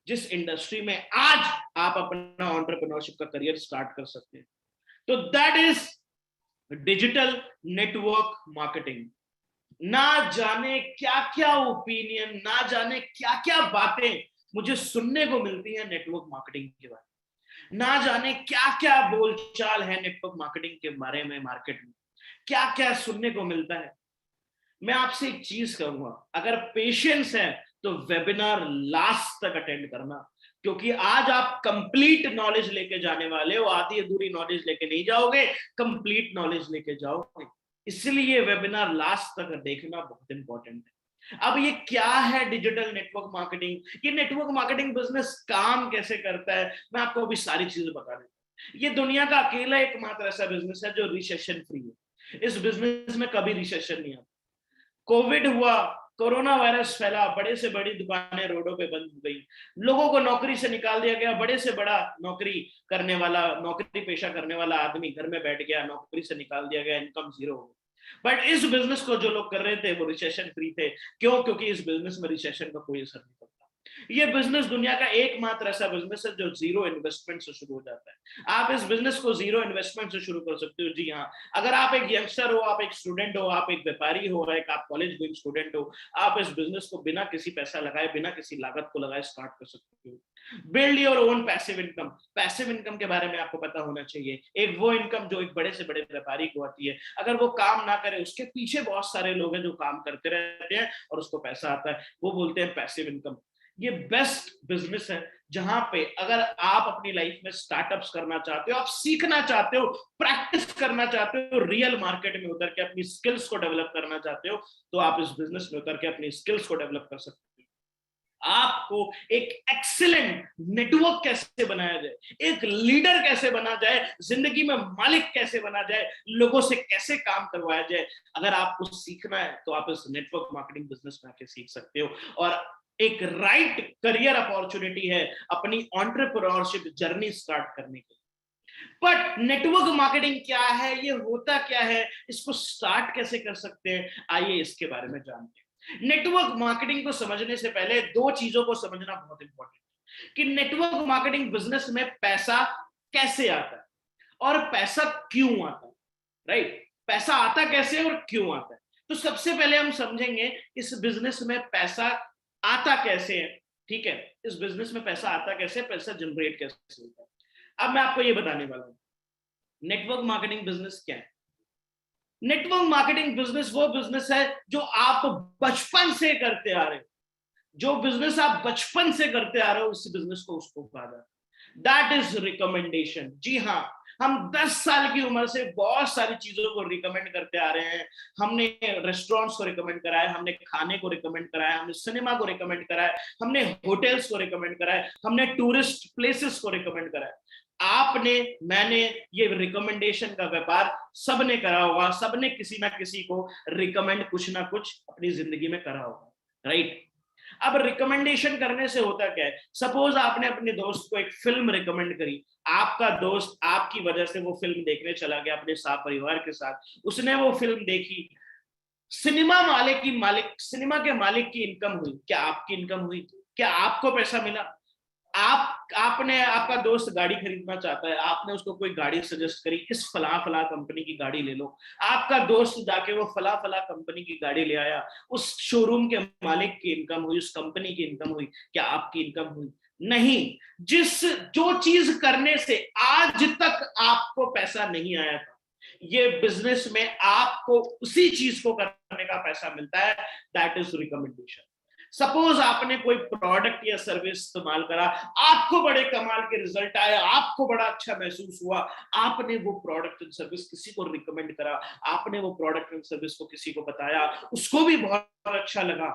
S1: जिस इंडस्ट्री में आज आप अपना एंटरप्रेन्योरशिप का करियर स्टार्ट कर सकते हैं। तो that is digital network marketing. ना जाने क्या क्या ओपिनियन, ना जाने क्या क्या बातें मुझे सुनने को मिलती है नेटवर्क मार्केटिंग के बारे में, ना जाने क्या क्या बोलचाल है नेटवर्क मार्केटिंग के बारे में मार्केट में, क्या क्या सुनने को मिलता है। मैं आपसे एक चीज कहूंगा, अगर पेशेंस है तो वेबिनार लास्ट तक अटेंड करना, क्योंकि आज आप कंप्लीट नॉलेज लेके जाने वाले हो, आधी अधूरी नॉलेज लेके नहीं जाओगे, कंप्लीट नॉलेज लेके जाओगे। इसलिए वेबिनार लास्ट तक देखना बहुत इंपॉर्टेंट है। अब ये क्या है डिजिटल नेटवर्क मार्केटिंग, ये नेटवर्क मार्केटिंग बिजनेस काम कैसे करता है, मैं आपको अभी सारी चीजें बता देता हूं। ये दुनिया का अकेला एकमात्र ऐसा बिजनेस है जो रिसेशन फ्री है। इस बिजनेस में कभी रिसेशन नहीं आता। कोविड हुआ, कोरोना वायरस फैला, बड़े से बड़ी दुकानें रोडों पे बंद हो गई, लोगों को नौकरी से निकाल दिया गया, बड़े से बड़ा नौकरी करने वाला, नौकरी पेशा करने वाला आदमी घर में बैठ गया, नौकरी से निकाल दिया गया, इनकम जीरो हो गई। बट इस बिजनेस को जो लोग कर रहे थे वो रिसेशन फ्री थे। क्यों? क्योंकि इस बिजनेस में रिसेशन का कोई असर नहीं पड़ता। ये बिजनेस दुनिया का एकमात्र ऐसा बिजनेस है जो जीरो इन्वेस्टमेंट से शुरू हो जाता है। आप इस बिजनेस को जीरो इन्वेस्टमेंट से शुरू कर सकते हो। जी हाँ, अगर आप एक यंगस्टर हो, आप एक स्टूडेंट हो, आप एक व्यापारी हो, एक आप कॉलेज गोइंग स्टूडेंट हो, आप इस बिजनेस को बिना किसी पैसा लगाए, बिना किसी लागत को लगाए स्टार्ट कर सकते हो। Build your own passive income. Passive income के बारे में आपको पता होना चाहिए। एक वो इनकम जो एक बड़े से बड़े व्यापारी को आती है, अगर वो काम ना करे, उसके पीछे बहुत सारे लोग हैं जो काम करते रहते हैं और उसको पैसा आता है, वो बोलते हैं पैसिव इनकम। ये बेस्ट बिजनेस है जहां पे अगर आप अपनी लाइफ में स्टार्टअप्स करना चाहते हो, आप सीखना चाहते हो, प्रैक्टिस करना चाहते हो, रियल मार्केट में उतर के अपनी स्किल्स को डेवलप करना चाहते हो, तो आप इस बिजनेस में उतर के अपनी स्किल्स को डेवलप कर सकते हो। आपको एक एक्सीलेंट नेटवर्क कैसे बनाया जाए, एक लीडर कैसे बना जाए, जिंदगी में मालिक कैसे बना जाए, लोगों से कैसे काम करवाया जाए, अगर आपको सीखना है तो आप इस नेटवर्क मार्केटिंग बिजनेस में आके सीख सकते हो। और एक राइट करियर अपॉर्चुनिटी है अपनी एंटरप्रेन्योरशिप जर्नी स्टार्ट करने की। बट नेटवर्क मार्केटिंग क्या है, ये होता क्या है, इसको स्टार्ट कैसे कर सकते हैं, आइए इसके बारे में जानते हैं। नेटवर्क मार्केटिंग को समझने से पहले दो चीजों को समझना बहुत इंपॉर्टेंट है कि नेटवर्क मार्केटिंग बिजनेस में पैसा कैसे आता है और पैसा क्यों आता है। राइट, पैसा आता कैसे और क्यों आता है। तो सबसे पहले हम समझेंगे इस बिजनेस में पैसा आता कैसे है। ठीक है, इस बिजनेस में पैसा आता कैसे, पैसा जनरेट कैसे होता है। अब मैं आपको ये बताने वाला हूं नेटवर्क मार्केटिंग बिजनेस क्या है। नेटवर्क मार्केटिंग बिजनेस वो बिजनेस है जो आप बचपन से करते आ रहे हो। जो बिजनेस आप बचपन से करते आ रहे हो, उस बिजनेस को उसको कहा जाता है, दैट इज रिकमेंडेशन। जी हाँ, हम 10 साल की उम्र से बहुत सारी चीजों को रिकमेंड करते आ रहे हैं। हमने रेस्टोरेंट्स को रिकमेंड करा है, हमने खाने को रिकमेंड करा है, हमने सिनेमा को रिकमेंड करा है, हमने होटल्स को रिकमेंड करा है, हमने टूरिस्ट प्लेसेस को रिकमेंड करा है। आपने, मैंने, ये रिकमेंडेशन का व्यापार सबने करा होगा, सबने किसी ना किसी को रिकमेंड कुछ ना कुछ अपनी जिंदगी में करा होगा। राइट, अब रिकमेंडेशन करने से होता क्या है, सपोज आपने अपने दोस्त को एक फिल्म रिकमेंड करी, आपका दोस्त आपकी वजह से वो फिल्म देखने चला गया अपने साथ परिवार के साथ, उसने वो फिल्म देखी, सिनेमा के मालिक की इनकम हुई, क्या आपकी इनकम हुई, क्या आपको पैसा मिला। आपका दोस्त गाड़ी खरीदना चाहता है, आपने उसको कोई गाड़ी सजेस्ट करी, इस फला फला कंपनी की गाड़ी ले लो। आपका दोस्त जाके वो फला फला कंपनी की गाड़ी ले आया, उस शोरूम के मालिक की इनकम हुई, उस कंपनी की इनकम हुई, क्या आपकी इनकम हुई? नहीं। जो चीज करने से आज तक आपको पैसा नहीं आया था, ये बिजनेस में आपको उसी चीज को करने का पैसा मिलता है, दैट इज रिकमेंडेशन। सपोज आपने कोई प्रोडक्ट या सर्विस इस्तेमाल करा, आपको बड़े कमाल के रिजल्ट आए, आपको बड़ा अच्छा महसूस हुआ, आपने वो प्रोडक्ट एंड सर्विस किसी को रिकमेंड करा, आपने वो प्रोडक्ट एंड सर्विस को किसी को बताया, उसको भी बहुत अच्छा लगा,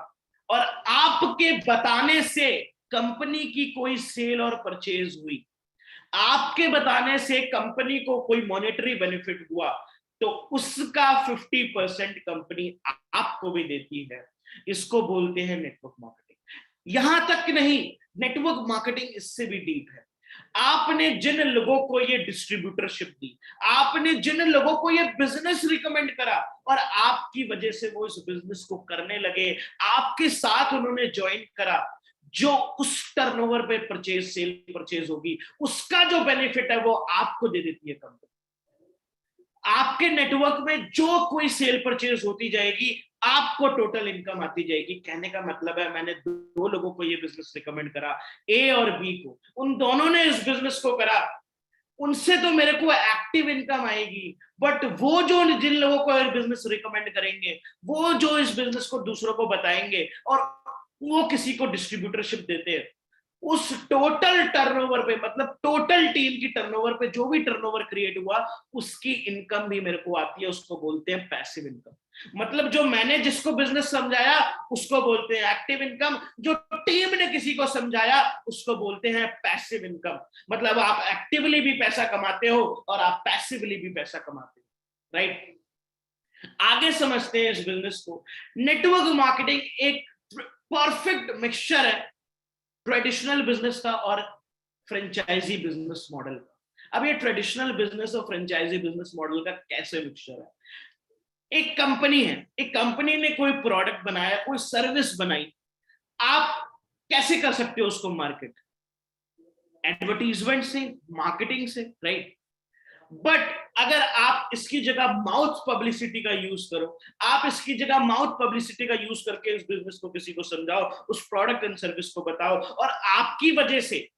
S1: और आपके बताने से कंपनी की कोई सेल और परचेज हुई, आपके बताने से कंपनी को कोई मॉनेटरी बेनिफिट हुआ, तो उसका 50% कंपनी आपको भी देती है। इसको बोलते हैं नेटवर्क मार्केटिंग। यहां तक नहीं, नेटवर्क मार्केटिंग इससे भी डीप है। आपने जिन लोगों को ये डिस्ट्रीब्यूटरशिप दी, आपने जिन लोगों को ये बिजनेस रिकमेंड करा और आपकी वजह से वो इस बिजनेस को करने लगे, आपके साथ उन्होंने ज्वाइन करा, जो उस टर्नओवर पे सेल परचेज होगी, उसका जो बेनिफिट है वो आपको दे देती है कंपनी। आपके नेटवर्क में जो कोई सेल परचेज होती जाएगी, आपको टोटल इनकम आती जाएगी। कहने का मतलब है, मैंने दो लोगों को ये बिजनेस रिकमेंड करा, ए और बी को, उन दोनों ने इस बिजनेस को करा, उनसे तो मेरे को एक्टिव इनकम आएगी, बट वो जो जिन लोगों को बिजनेस रिकमेंड करेंगे, वो जो इस बिजनेस को दूसरों को बताएंगे और वो किसी को डिस्ट्रीब्यूटरशिप देते हैं, उस टोटल टर्नओवर पे, मतलब टोटल टीम की टर्नओवर पे जो भी टर्नओवर क्रिएट हुआ, उसकी इनकम भी मेरे को आती है। उसको बोलते हैं पैसिव इनकम। मतलब जो मैंने जिसको बिजनेस समझाया उसको बोलते हैं एक्टिव इनकम, जो टीम ने किसी को समझाया उसको बोलते हैं पैसिव इनकम। मतलब आप एक्टिवली भी पैसा कमाते हो और आप पैसिवली भी पैसा कमाते हो, राइट। आगे समझते हैं इस बिजनेस को। नेटवर्क मार्केटिंग एक परफेक्ट मिक्सचर है ट्रेडिशनल बिजनेस का और फ्रेंचाइजी बिजनेस मॉडल का। अब ये ट्रेडिशनल बिजनेस और फ्रेंचाइजी बिजनेस मॉडल का कैसे मिक्सचर है? एक कंपनी है, एक कंपनी ने कोई प्रोडक्ट बनाया, कोई सर्विस बनाई, आप कैसे कर सकते हो उसको मार्केट? एडवर्टीजमेंट से, मार्केटिंग से, राइट। बट अगर आप इसकी जगह माउथ पब्लिसिटी का यूज करो, आप इसकी जगह माउथ पब्लिसिटी का यूज करके इस बिजनेस को किसी को समझाओ, उस प्रोडक्ट एंड सर्विस को बताओ, और आपकी वजह से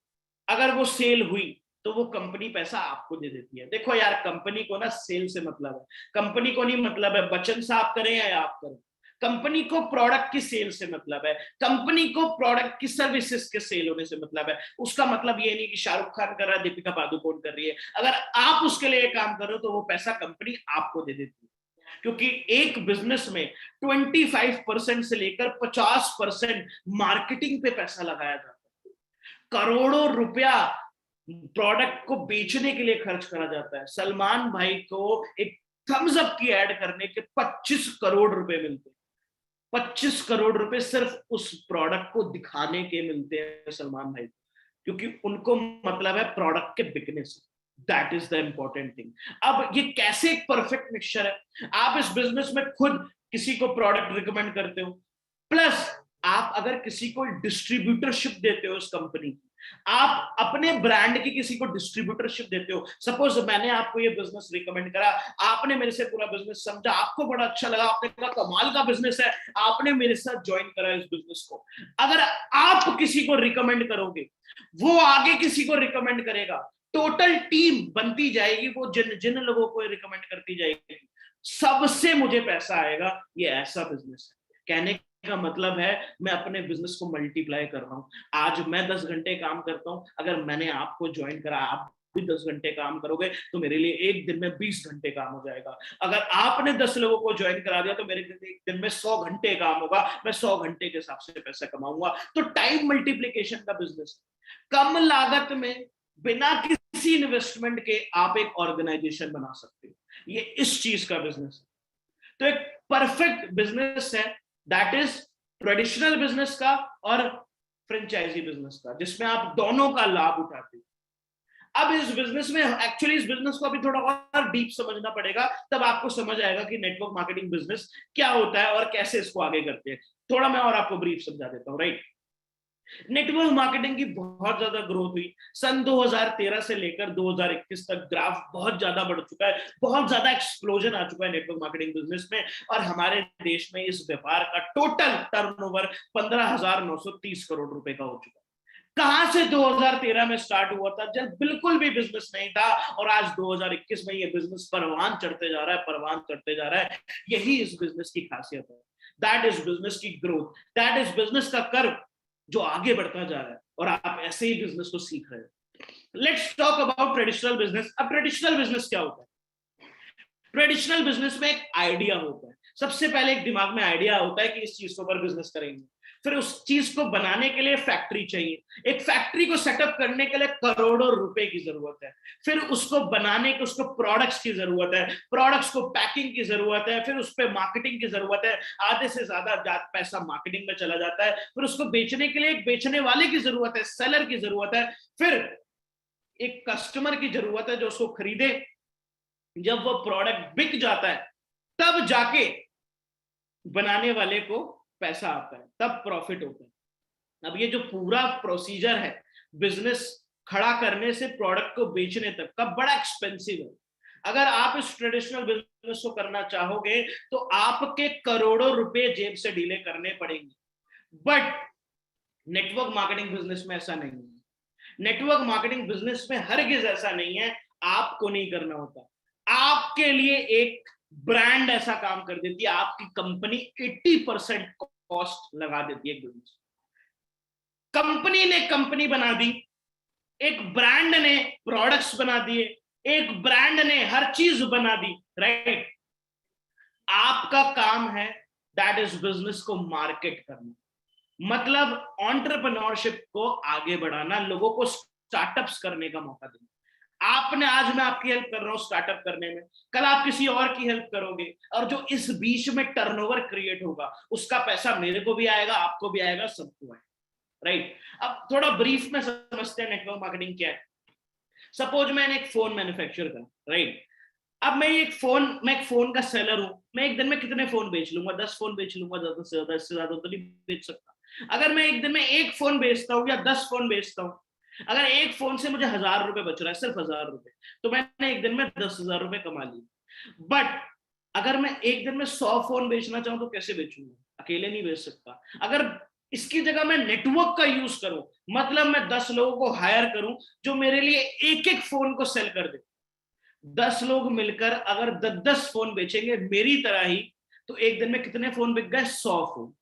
S1: अगर वो सेल हुई तो वो कंपनी पैसा आपको दे देती है। देखो यार, कंपनी को ना सेल से मतलब है, कंपनी को नहीं मतलब है बच्चन साहब करें या आप करें, कंपनी को प्रोडक्ट की सेल से मतलब है, कंपनी को प्रोडक्ट की सर्विसेज के सेल होने से मतलब है। उसका मतलब ये नहीं कि शाहरुख खान कर रहा है, दीपिका पादुकोण कर रही है, अगर आप उसके लिए काम करो तो वो पैसा कंपनी आपको दे देती है। क्योंकि एक बिजनेस में 25% से लेकर 50% मार्केटिंग पे पैसा लगाया जाता है। करोड़ों रुपया प्रोडक्ट को बेचने के लिए खर्च करा जाता है। सलमान भाई को एक थम्स अप की एड करने के 25 करोड़ रुपए मिलते हैं। 25 करोड़ रुपए सिर्फ उस प्रोडक्ट को दिखाने के मिलते हैं सलमान भाई, क्योंकि उनको मतलब है प्रोडक्ट के बिकने से। That is the important thing. अब ये कैसे एक परफेक्ट मिक्सचर है? आप इस बिजनेस में खुद किसी को प्रोडक्ट रिकमेंड करते हो, प्लस आप अगर किसी को डिस्ट्रीब्यूटरशिप देते हो इस कंपनी की, आप अपने ब्रांड की किसी को डिस्ट्रीब्यूटरशिप देते हो। सपोज मैंने आपको ये बिजनेस रिकमेंड करा, आपने मेरे से पूरा बिजनेस समझा, आपको बड़ा अच्छा लगा, आपने कहा कमाल का बिजनेस है, आपने मेरे साथ ज्वाइन करा इस बिजनेस को। अगर आप किसी को रिकमेंड करोगे, वो आगे किसी को रिकमेंड करेगा, टोटल टीम बनती जाएगी, वो जिन जिन लोगों को रिकमेंड करती जाएगी, सबसे मुझे पैसा आएगा। ये ऐसा बिजनेस है। कहने का मतलब है मैं अपने बिजनेस को मल्टीप्लाई कर रहा हूं। आज मैं 10 घंटे काम करता हूं, अगर मैंने आपको ज्वाइन करा, आप भी 10 घंटे काम करोगे तो मेरे लिए एक दिन में 20 घंटे काम हो जाएगा। अगर आपने 10 लोगों को ज्वाइन करा दिया तो मेरे एक दिन में 100 घंटे काम होगा, मैं 100 घंटे के हिसाब से पैसा कमाऊंगा। तो टाइम मल्टीप्लीकेशन का बिजनेस, कम लागत में बिना किसी इन्वेस्टमेंट के आप एक ऑर्गेनाइजेशन बना सकते हो। ये इस चीज का बिजनेस है। तो एक परफेक्ट बिजनेस है, दैट इज ट्रेडिशनल बिजनेस का और फ्रेंचाइजी बिजनेस का, जिसमें आप दोनों का लाभ उठाते हो। अब इस बिजनेस में एक्चुअली इस बिजनेस को अभी थोड़ा और डीप समझना पड़ेगा, तब आपको समझ आएगा कि नेटवर्क मार्केटिंग बिजनेस क्या होता है और कैसे इसको आगे करते हैं। थोड़ा मैं और आपको ब्रीफ समझा देता हूं, राइट। नेटवर्क मार्केटिंग की बहुत ज्यादा ग्रोथ हुई सन 2013 से लेकर 2021 तक। ग्राफ बहुत ज्यादा बढ़ चुका है, बहुत ज्यादा एक्सप्लोजन आ चुका है नेटवर्क मार्केटिंग बिजनेस में, और हमारे देश में इस व्यापार का टोटल टर्नओवर 15,930 करोड़ रुपए का हो चुका है। कहां से 2013 में स्टार्ट हुआ था, जब बिल्कुल भी बिजनेस नहीं था, और आज 2021 में ये बिजनेस परवान चढ़ते जा रहा है, परवान चढ़ते जा रहा है। यही इस बिजनेस की खासियत है। दैट इज बिजनेस की ग्रोथ, दैट इज बिजनेस का कर्व जो आगे बढ़ता जा रहा है, और आप ऐसे ही बिजनेस को सीख रहे हो। Let's talk about traditional business. अब ट्रेडिशनल बिजनेस क्या होता है? ट्रेडिशनल बिजनेस में एक आइडिया होता है। सबसे पहले एक दिमाग में आइडिया होता है कि इस चीज के ऊपर बिजनेस करेंगे। फिर उस चीज को बनाने के लिए फैक्ट्री चाहिए, एक फैक्ट्री को सेटअप करने के लिए करोड़ों रुपए की जरूरत है, फिर उसको बनाने के उसको प्रोडक्ट्स की जरूरत है, प्रोडक्ट्स को पैकिंग की जरूरत है, फिर उस पर मार्केटिंग की जरूरत है, आधे से ज्यादा पैसा मार्केटिंग में चला जाता है, फिर उसको बेचने के लिए एक बेचने वाले की जरूरत है, सेलर की जरूरत है, फिर एक कस्टमर की जरूरत है जो उसको खरीदे। जब वो प्रोडक्ट बिक जाता है तब जाके बनाने वाले को पैसा आता है, तब प्रॉफिट होता है। अब ये जो पूरा प्रोसीजर है बिजनेस खड़ा करने से प्रोडक्ट को बेचने तक का, बड़ा एक्सपेंसिव है। अगर आप इस ट्रेडिशनल बिजनेस को करना चाहोगे तो आपके करोड़ों रुपए जेब से डीले करने पड़ेंगे। बट नेटवर्क मार्केटिंग बिजनेस में ऐसा नहीं है। नेटवर्क मार्केटिंग बिजनेस में हरगिज ऐसा नहीं है, आपको नहीं करना होता, आपके लिए एक ब्रांड ऐसा काम कर देती है, आपकी कंपनी 80% कॉस्ट लगा देती है बिजनेस। कंपनी ने कंपनी बना दी, एक ब्रांड ने प्रोडक्ट्स बना दिए, एक ब्रांड ने हर चीज बना दी, राइट। आपका काम है दैट इज बिजनेस को मार्केट करना, मतलब एंटरप्रेन्योरशिप को आगे बढ़ाना, लोगों को स्टार्टअप्स करने का मौका देना। आपने, आज मैं आपकी हेल्प कर रहा हूं स्टार्टअप करने में, कल आप किसी और की हेल्प करोगे, और जो इस बीच में टर्नओवर क्रिएट होगा उसका पैसा मेरे को भी आएगा, आपको भी आएगा, सबको आएगा, राइट। अब थोड़ा ब्रीफ में समझते हैं नेटवर्क मार्केटिंग क्या है। सपोज मैंने एक फोन मैन्युफैक्चर करा, राइट। अब मैं एक फोन का सेलर हूं, मैं एक दिन में कितने फोन बेच लूंगा? 10 फोन बेच लूंगा, ज्यादा से ज्यादा, इससे ज्यादा तो नहीं बेच सकता। अगर मैं एक दिन में एक फोन बेचता हूँ या 10 फोन बेचता हूँ, अगर एक फोन से मुझे 1000 रुपए बच रहा है, सिर्फ 1000 रुपए, तो मैंने एक दिन में 10,000 रुपए कमा लिए। बट अगर मैं एक दिन में 100 फोन बेचना चाहूं तो कैसे बेचूंगा? अकेले नहीं बेच सकता। अगर इसकी जगह मैं नेटवर्क का यूज करूं, मतलब मैं 10 लोगों को हायर करूं जो मेरे लिए एक एक फोन को सेल कर दे, 10 लोग मिलकर अगर 10-10 फोन बेचेंगे मेरी तरह ही, तो एक दिन में कितने फोन बिक गए? 100 फोन।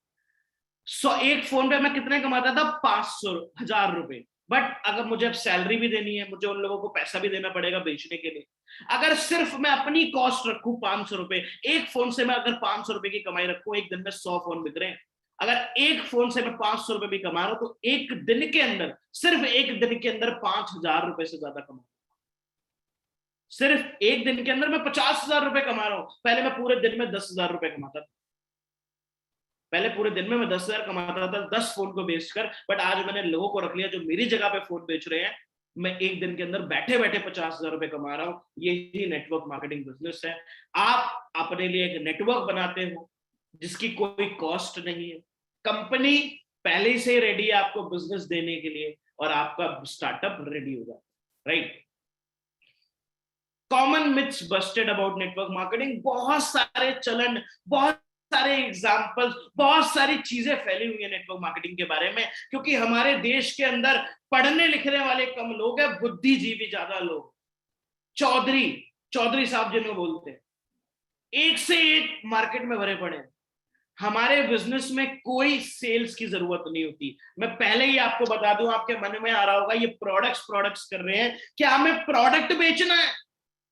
S1: 100, एक फोन पे मैं कितने कमाता था? 500-1000 रुपए। बट अगर मुझे अब सैलरी भी देनी है, मुझे उन लोगों को पैसा भी देना पड़ेगा बेचने के लिए। अगर सिर्फ मैं अपनी कॉस्ट रखूं 500 रुपए, एक फोन से मैं अगर 500 रुपए की कमाई रखूं, एक दिन में 100 फोन बिक रहे हैं। अगर एक फोन से मैं 500 रुपए भी कमा रहा हूं तो एक दिन के अंदर, सिर्फ एक दिन के अंदर 5000 रुपए से ज्यादा कमा, सिर्फ एक दिन के अंदर मैं 50,000 रुपए कमा रहा हूं। पहले मैं पूरे दिन में 10,000 रुपए कमाता था, पहले पूरे दिन में मैं 10,000 कमाता था 10 फोन को बेचकर। बट आज मैंने लोगों को रख लिया जो मेरी जगह पे फोन बेच रहे हैं, मैं एक दिन के अंदर बैठे बैठे 50,000 रुपए कमा रहा हूं। यही नेटवर्क मार्केटिंग बिजनेस है। आप अपने लिए एक नेटवर्क बनाते हो जिसकी कोई कॉस्ट नहीं है, कंपनी पहले से रेडी है आपको बिजनेस देने के लिए, और आपका स्टार्टअप रेडी हो जाता है, right. Common myths Busted about network marketing, बहुत सारे चलन, बहुत सारे एग्जांपल्स, बहुत सारी चीजें फैली हुई है नेटवर्क मार्केटिंग के बारे में, क्योंकि हमारे देश के अंदर पढ़ने लिखने वाले कम लोग हैं, बुद्धिजीवी ज्यादा लोग। चौधरी चौधरी साहब जिनको बोलते हैं, एक से एक मार्केट में भरे पड़े हैं। हमारे बिजनेस में कोई सेल्स की जरूरत नहीं होती। मैं पहले ही आपको बता दूं, आपके मन में आ रहा होगा ये प्रोडक्ट्स कर रहे हैं, क्या हमें प्रोडक्ट बेचना है?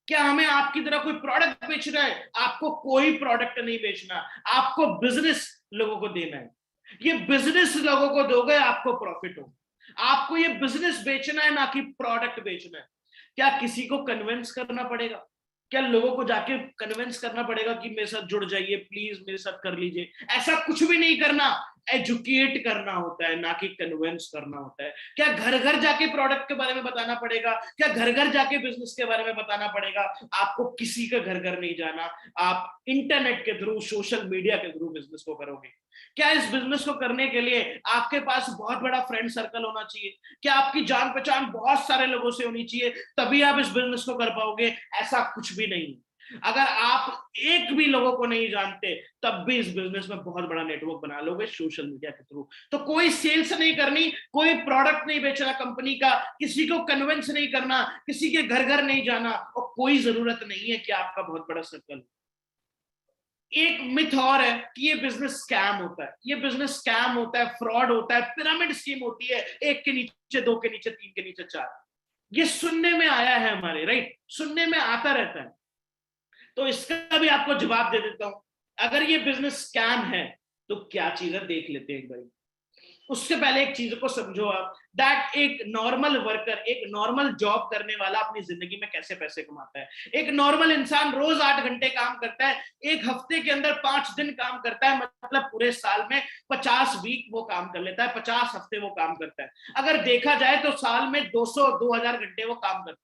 S1: क्या हमें आपकी तरह कोई प्रोडक्ट बेचना है? आपको कोई प्रोडक्ट नहीं बेचना, आपको बिजनेस लोगों को देना है। ये बिजनेस लोगों को दोगे आपको प्रॉफिट हो। आपको ये बिजनेस बेचना है, ना कि प्रोडक्ट बेचना है। क्या किसी को कन्विंस करना पड़ेगा? क्या लोगों को जाके कन्विंस करना पड़ेगा कि मेरे साथ जुड़ जाइए, प्लीज मेरे साथ कर लीजिए? ऐसा कुछ भी नहीं करना। एजुकेट करना होता है, ना कि कन्विंस करना होता है। क्या घर घर जाके प्रोडक्ट के बारे में बताना पड़ेगा? क्या घर घर जाके बिजनेस के बारे में बताना पड़ेगा? आपको किसी का घर घर नहीं जाना, आप इंटरनेट के थ्रू, सोशल मीडिया के थ्रू बिजनेस को करोगे। क्या इस बिजनेस को करने के लिए आपके पास बहुत बड़ा फ्रेंड सर्कल होना चाहिए? क्या आपकी जान पहचान बहुत सारे लोगों से होनी चाहिए तभी आप इस बिजनेस को कर पाओगे? ऐसा कुछ भी नहीं। अगर आप एक भी लोगों को नहीं जानते तब भी इस बिजनेस में बहुत बड़ा नेटवर्क बना लोगे सोशल मीडिया के थ्रू। तो कोई सेल्स नहीं करनी, कोई प्रोडक्ट नहीं बेचना कंपनी का, किसी को कन्विंस नहीं करना, किसी के घर घर नहीं जाना, और कोई जरूरत नहीं है कि आपका बहुत बड़ा सर्कल। एक मिथ और है कि ये बिजनेस स्कैम होता है। ये बिजनेस स्कैम होता है, फ्रॉड होता है, पिरामिड स्कीम होती है, एक के नीचे दो के नीचे तीन के नीचे चार। ये सुनने में आया है हमारे, राइट, सुनने में आता रहता है। तो इसका भी आपको जवाब दे देता हूं। अगर ये बिजनेस स्कैम है तो क्या चीज है, देख लेते हैं एक बार। उससे पहले एक चीज को समझो आप, दैट एक नॉर्मल वर्कर, एक नॉर्मल जॉब करने वाला अपनी जिंदगी में कैसे पैसे कमाता है। एक नॉर्मल इंसान रोज 8 घंटे काम करता है, एक हफ्ते के अंदर 5 दिन काम करता है, मतलब पूरे साल में 50 वीक वो काम कर लेता है, 50 हफ्ते वो काम करता है। अगर देखा जाए तो साल में 200-2000 घंटे वो काम करता है।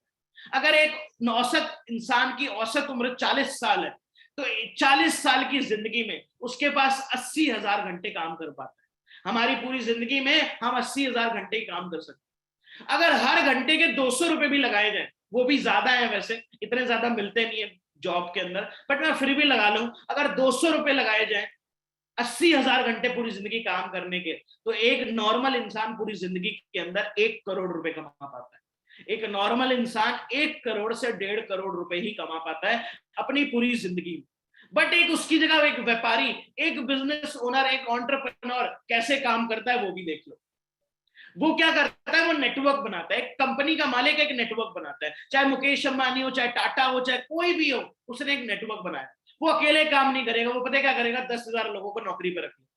S1: अगर एक औसत इंसान की औसत उम्र 40 साल है, तो 40 साल की जिंदगी में उसके पास 80,000 घंटे काम कर पाता है। हमारी पूरी जिंदगी में हम 80,000 घंटे काम कर सकते हैं। अगर हर घंटे के 200 रुपए भी लगाए जाए, वो भी ज्यादा है वैसे, इतने ज्यादा मिलते नहीं है जॉब के अंदर, बट मैं फिर भी लगा लूं, अगर 200 रुपए लगाए जाए 80,000 घंटे पूरी जिंदगी काम करने के, तो एक नॉर्मल इंसान पूरी जिंदगी के अंदर 1 करोड़ रुपए कमा पाता है। एक नॉर्मल इंसान 1 करोड़ से 1.5 करोड़ रुपए ही कमा पाता है अपनी पूरी जिंदगी में। बट एक उसकी जगह एक व्यापारी, एक बिजनेस ओनर, एक एंटरप्रेन्योर कैसे काम करता है वो भी देख लो। वो क्या करता है, वो नेटवर्क बनाता है। एक कंपनी का मालिक एक नेटवर्क बनाता है, चाहे मुकेश अंबानी हो, चाहे टाटा हो, चाहे कोई भी हो, उसने एक नेटवर्क बनाया। वो अकेले काम नहीं करेगा, वो पता क्या करेगा, 10,000 लोगों को नौकरी पर रखेगा।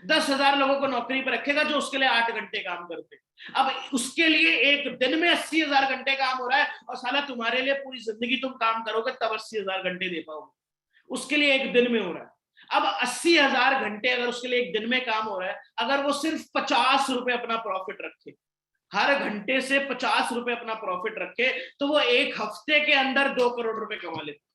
S1: 10,000 लोगों को नौकरी पर रखेगा जो उसके लिए 8 घंटे काम करते हैं। अब उसके लिए एक दिन में 80,000 घंटे काम हो रहा है, और साला तुम्हारे लिए पूरी जिंदगी तुम काम करोगे तब 80,000 घंटे दे पाओगे। उसके लिए एक दिन में हो रहा है। अब 80,000 घंटे अगर उसके लिए एक दिन में काम हो रहा है, अगर वो सिर्फ 50 रुपए अपना प्रॉफिट रखे, हर घंटे से 50 रुपए अपना प्रॉफिट रखे, तो वो एक हफ्ते के अंदर 2 करोड़ रुपए कमा लेता है।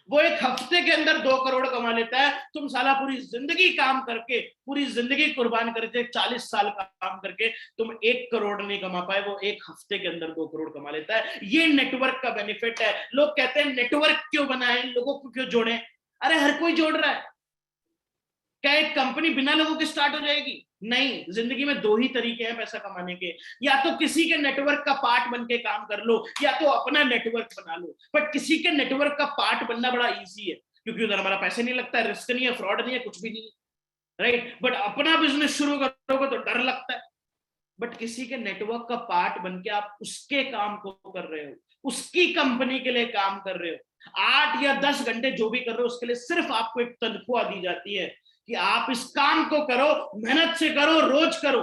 S1: वो एक हफ्ते के अंदर 2 करोड़ कमा लेता है। तुम साला पूरी जिंदगी काम करके, पूरी जिंदगी कुर्बान करके, 40 साल का काम करके तुम 1 करोड़ नहीं कमा पाए, वो एक हफ्ते के अंदर 2 करोड़ कमा लेता है। ये नेटवर्क का बेनिफिट है। लोग कहते हैं नेटवर्क क्यों बनाए, लोगों को क्यों जोड़े? अरे हर कोई जोड़ रहा है। क्या एक कंपनी बिना लोगों के स्टार्ट हो जाएगी? नहीं। जिंदगी में 2 ही तरीके हैं पैसा कमाने के, या तो किसी के नेटवर्क का पार्ट बन के काम कर लो, या तो अपना नेटवर्क बना लो। बट किसी के नेटवर्क का पार्ट बनना बड़ा इजी है, क्योंकि उधर हमारा पैसे नहीं लगता है, रिस्क नहीं है, फ्रॉड नहीं है, कुछ भी नहीं है, राइट। बट अपना बिजनेस शुरू करोगे तो डर लगता है। बट किसी के नेटवर्क का पार्ट बन के आप उसके काम को कर रहे हो, उसकी कंपनी के लिए काम कर रहे हो, 8 या 10 घंटे जो भी कर रहे हो, उसके लिए सिर्फ आपको एक तनख्वाह दी जाती है कि आप इस काम को करो, मेहनत से करो, रोज करो।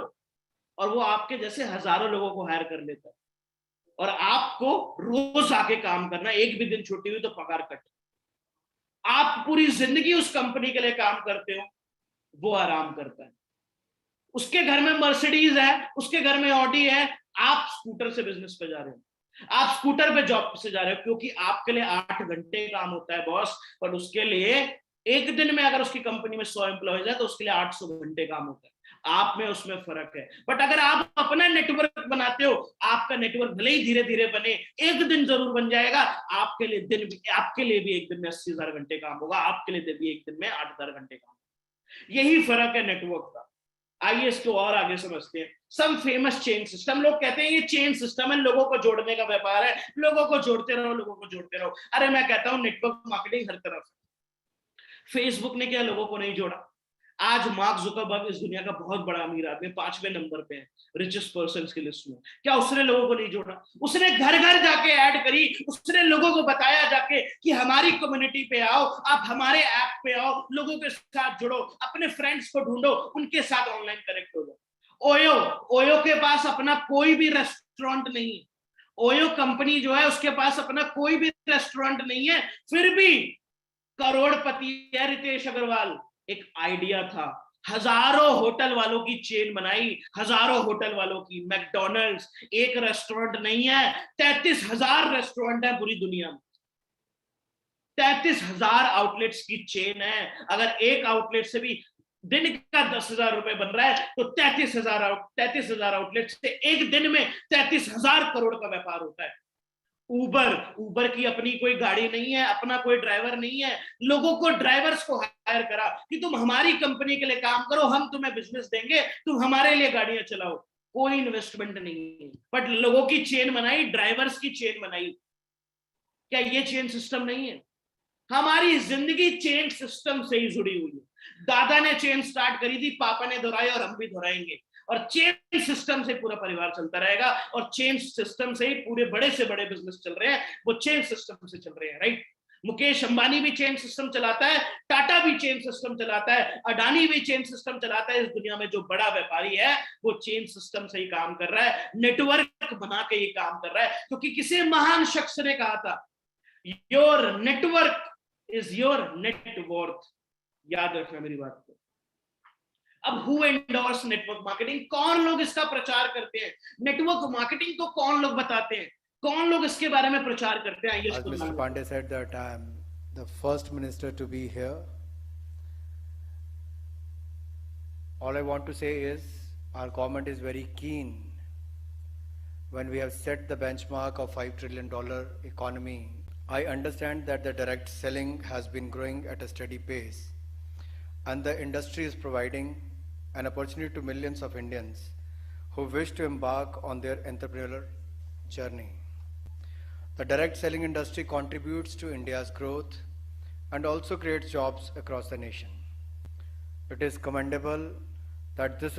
S1: और वो आपके जैसे हजारों लोगों को हायर कर लेता है, और आपको रोज आके काम करना, एक भी दिन छुट्टी हुई तो पगार कट। आप पूरी जिंदगी उस कंपनी के लिए काम करते हो, वो आराम करता है। उसके घर में मर्सिडीज है, उसके घर में ऑडी है, आप स्कूटर से बिजनेस पे जा रहे हो, आप स्कूटर पे जॉब से जा रहे हो, क्योंकि आपके लिए 8 घंटे काम होता है बॉस, पर उसके लिए एक दिन में अगर उसकी कंपनी में 100 एम्प्लॉयज है तो उसके लिए 800 घंटे काम होता है। आप में उसमें फर्क है। बट अगर आप अपना नेटवर्क बनाते हो, आपका नेटवर्क भले ही धीरे धीरे बने, एक दिन जरूर बन जाएगा। आपके लिए आपके लिए भी एक दिन में 80,000 घंटे काम होगा, आपके लिए भी एक दिन में 8,000 घंटे काम। यही फर्क है नेटवर्क का। आइए इसको और आगे समझते हैं। Some famous chain system. लोग कहते हैं ये चेन सिस्टम है, लोगों को जोड़ने का व्यापार है, लोगों को जोड़ते रहो, लोगों को जोड़ते रहो। अरे मैं कहता हूं नेटवर्क मार्केटिंग हर तरफ है। फेसबुक ने क्या लोगों को नहीं जोड़ा? आज मार्क जुकरबर्ग इस दुनिया का बहुत बड़ा अमीर आदमी, 5वें नंबर पे है रिचेस्ट पर्सन की लिस्ट में। क्या उसने लोगों को नहीं जोड़ा? उसने घर घर जाके ऐड करी, उसने लोगों को बताया जाके कि हमारी कम्युनिटी पे आओ, आप हमारे ऐप पे आओ, लोगों के साथ जुड़ो, अपने फ्रेंड्स को ढूंढो, उनके साथ ऑनलाइन कनेक्ट हो जाओ। ओयो, ओयो के पास अपना कोई भी रेस्टोरेंट नहीं है। ओयो कंपनी जो है उसके पास अपना कोई भी रेस्टोरेंट नहीं है, फिर भी करोड़पति है रितेश अग्रवाल। एक आइडिया था, हजारों होटल वालों की चेन बनाई, हजारों होटल वालों की। मैकडॉनल्ड्स एक रेस्टोरेंट नहीं है, 33,000 रेस्टोरेंट है पूरी दुनिया में, 33,000 आउटलेट्स की चेन है। अगर एक आउटलेट से भी दिन का 10,000 रुपए बन रहा है, तो 33,000 आउटलेट से एक दिन में 33,000 करोड़ का व्यापार होता है। उबर की अपनी कोई गाड़ी नहीं है, अपना कोई ड्राइवर नहीं है, लोगों को, ड्राइवर्स को हायर करा कि तुम हमारी कंपनी के लिए काम करो, हम तुम्हें बिजनेस देंगे, तुम हमारे लिए गाड़ियां चलाओ। कोई इन्वेस्टमेंट नहीं है, बट लोगों की चेन बनाई, ड्राइवर्स की चेन बनाई। क्या ये चेन सिस्टम नहीं है? हमारी जिंदगी चेन सिस्टम से ही जुड़ी हुई है। दादा ने चेन स्टार्ट करी थी, पापा ने दोहराई, और हम भी दोहराएंगे। और चेन सिस्टम से पूरा परिवार चलता रहेगा, और चेन सिस्टम से ही पूरे बड़े से बड़े बिजनेस चल रहे हैं, वो चेन सिस्टम से चल रहे हैं, राइट। मुकेश अंबानी भी चेन सिस्टम चलाता है, टाटा भी चेन सिस्टम चलाता है, अडानी भी चेन सिस्टम चलाता है। इस दुनिया में जो बड़ा व्यापारी है वो चेन सिस्टम से ही काम कर रहा है, नेटवर्क बना के ही काम कर रहा है। क्योंकि किसी महान शख्स ने कहा था, your network is your net worth. याद रखना मेरी बात को। अब हु एंडोर्स नेटवर्क मार्केटिंग? कौन लोग इसका प्रचार करते हैं? नेटवर्क मार्केटिंग को कौन लोग बताते हैं? कौन लोग इसके बारे में प्रचार करते हैं?
S3: As Mr. Pandey said that I am the first minister to be here. All I want to say is our government is very keen. When we have set the benchmark of $5 trillion economy, I understand that the direct selling has been growing at a steady pace, and the industry is providing an opportunity to millions of Indians who wish to embark on their entrepreneurial journey. The direct selling industry contributes to India's growth and also creates jobs across the nation. It is commendable that this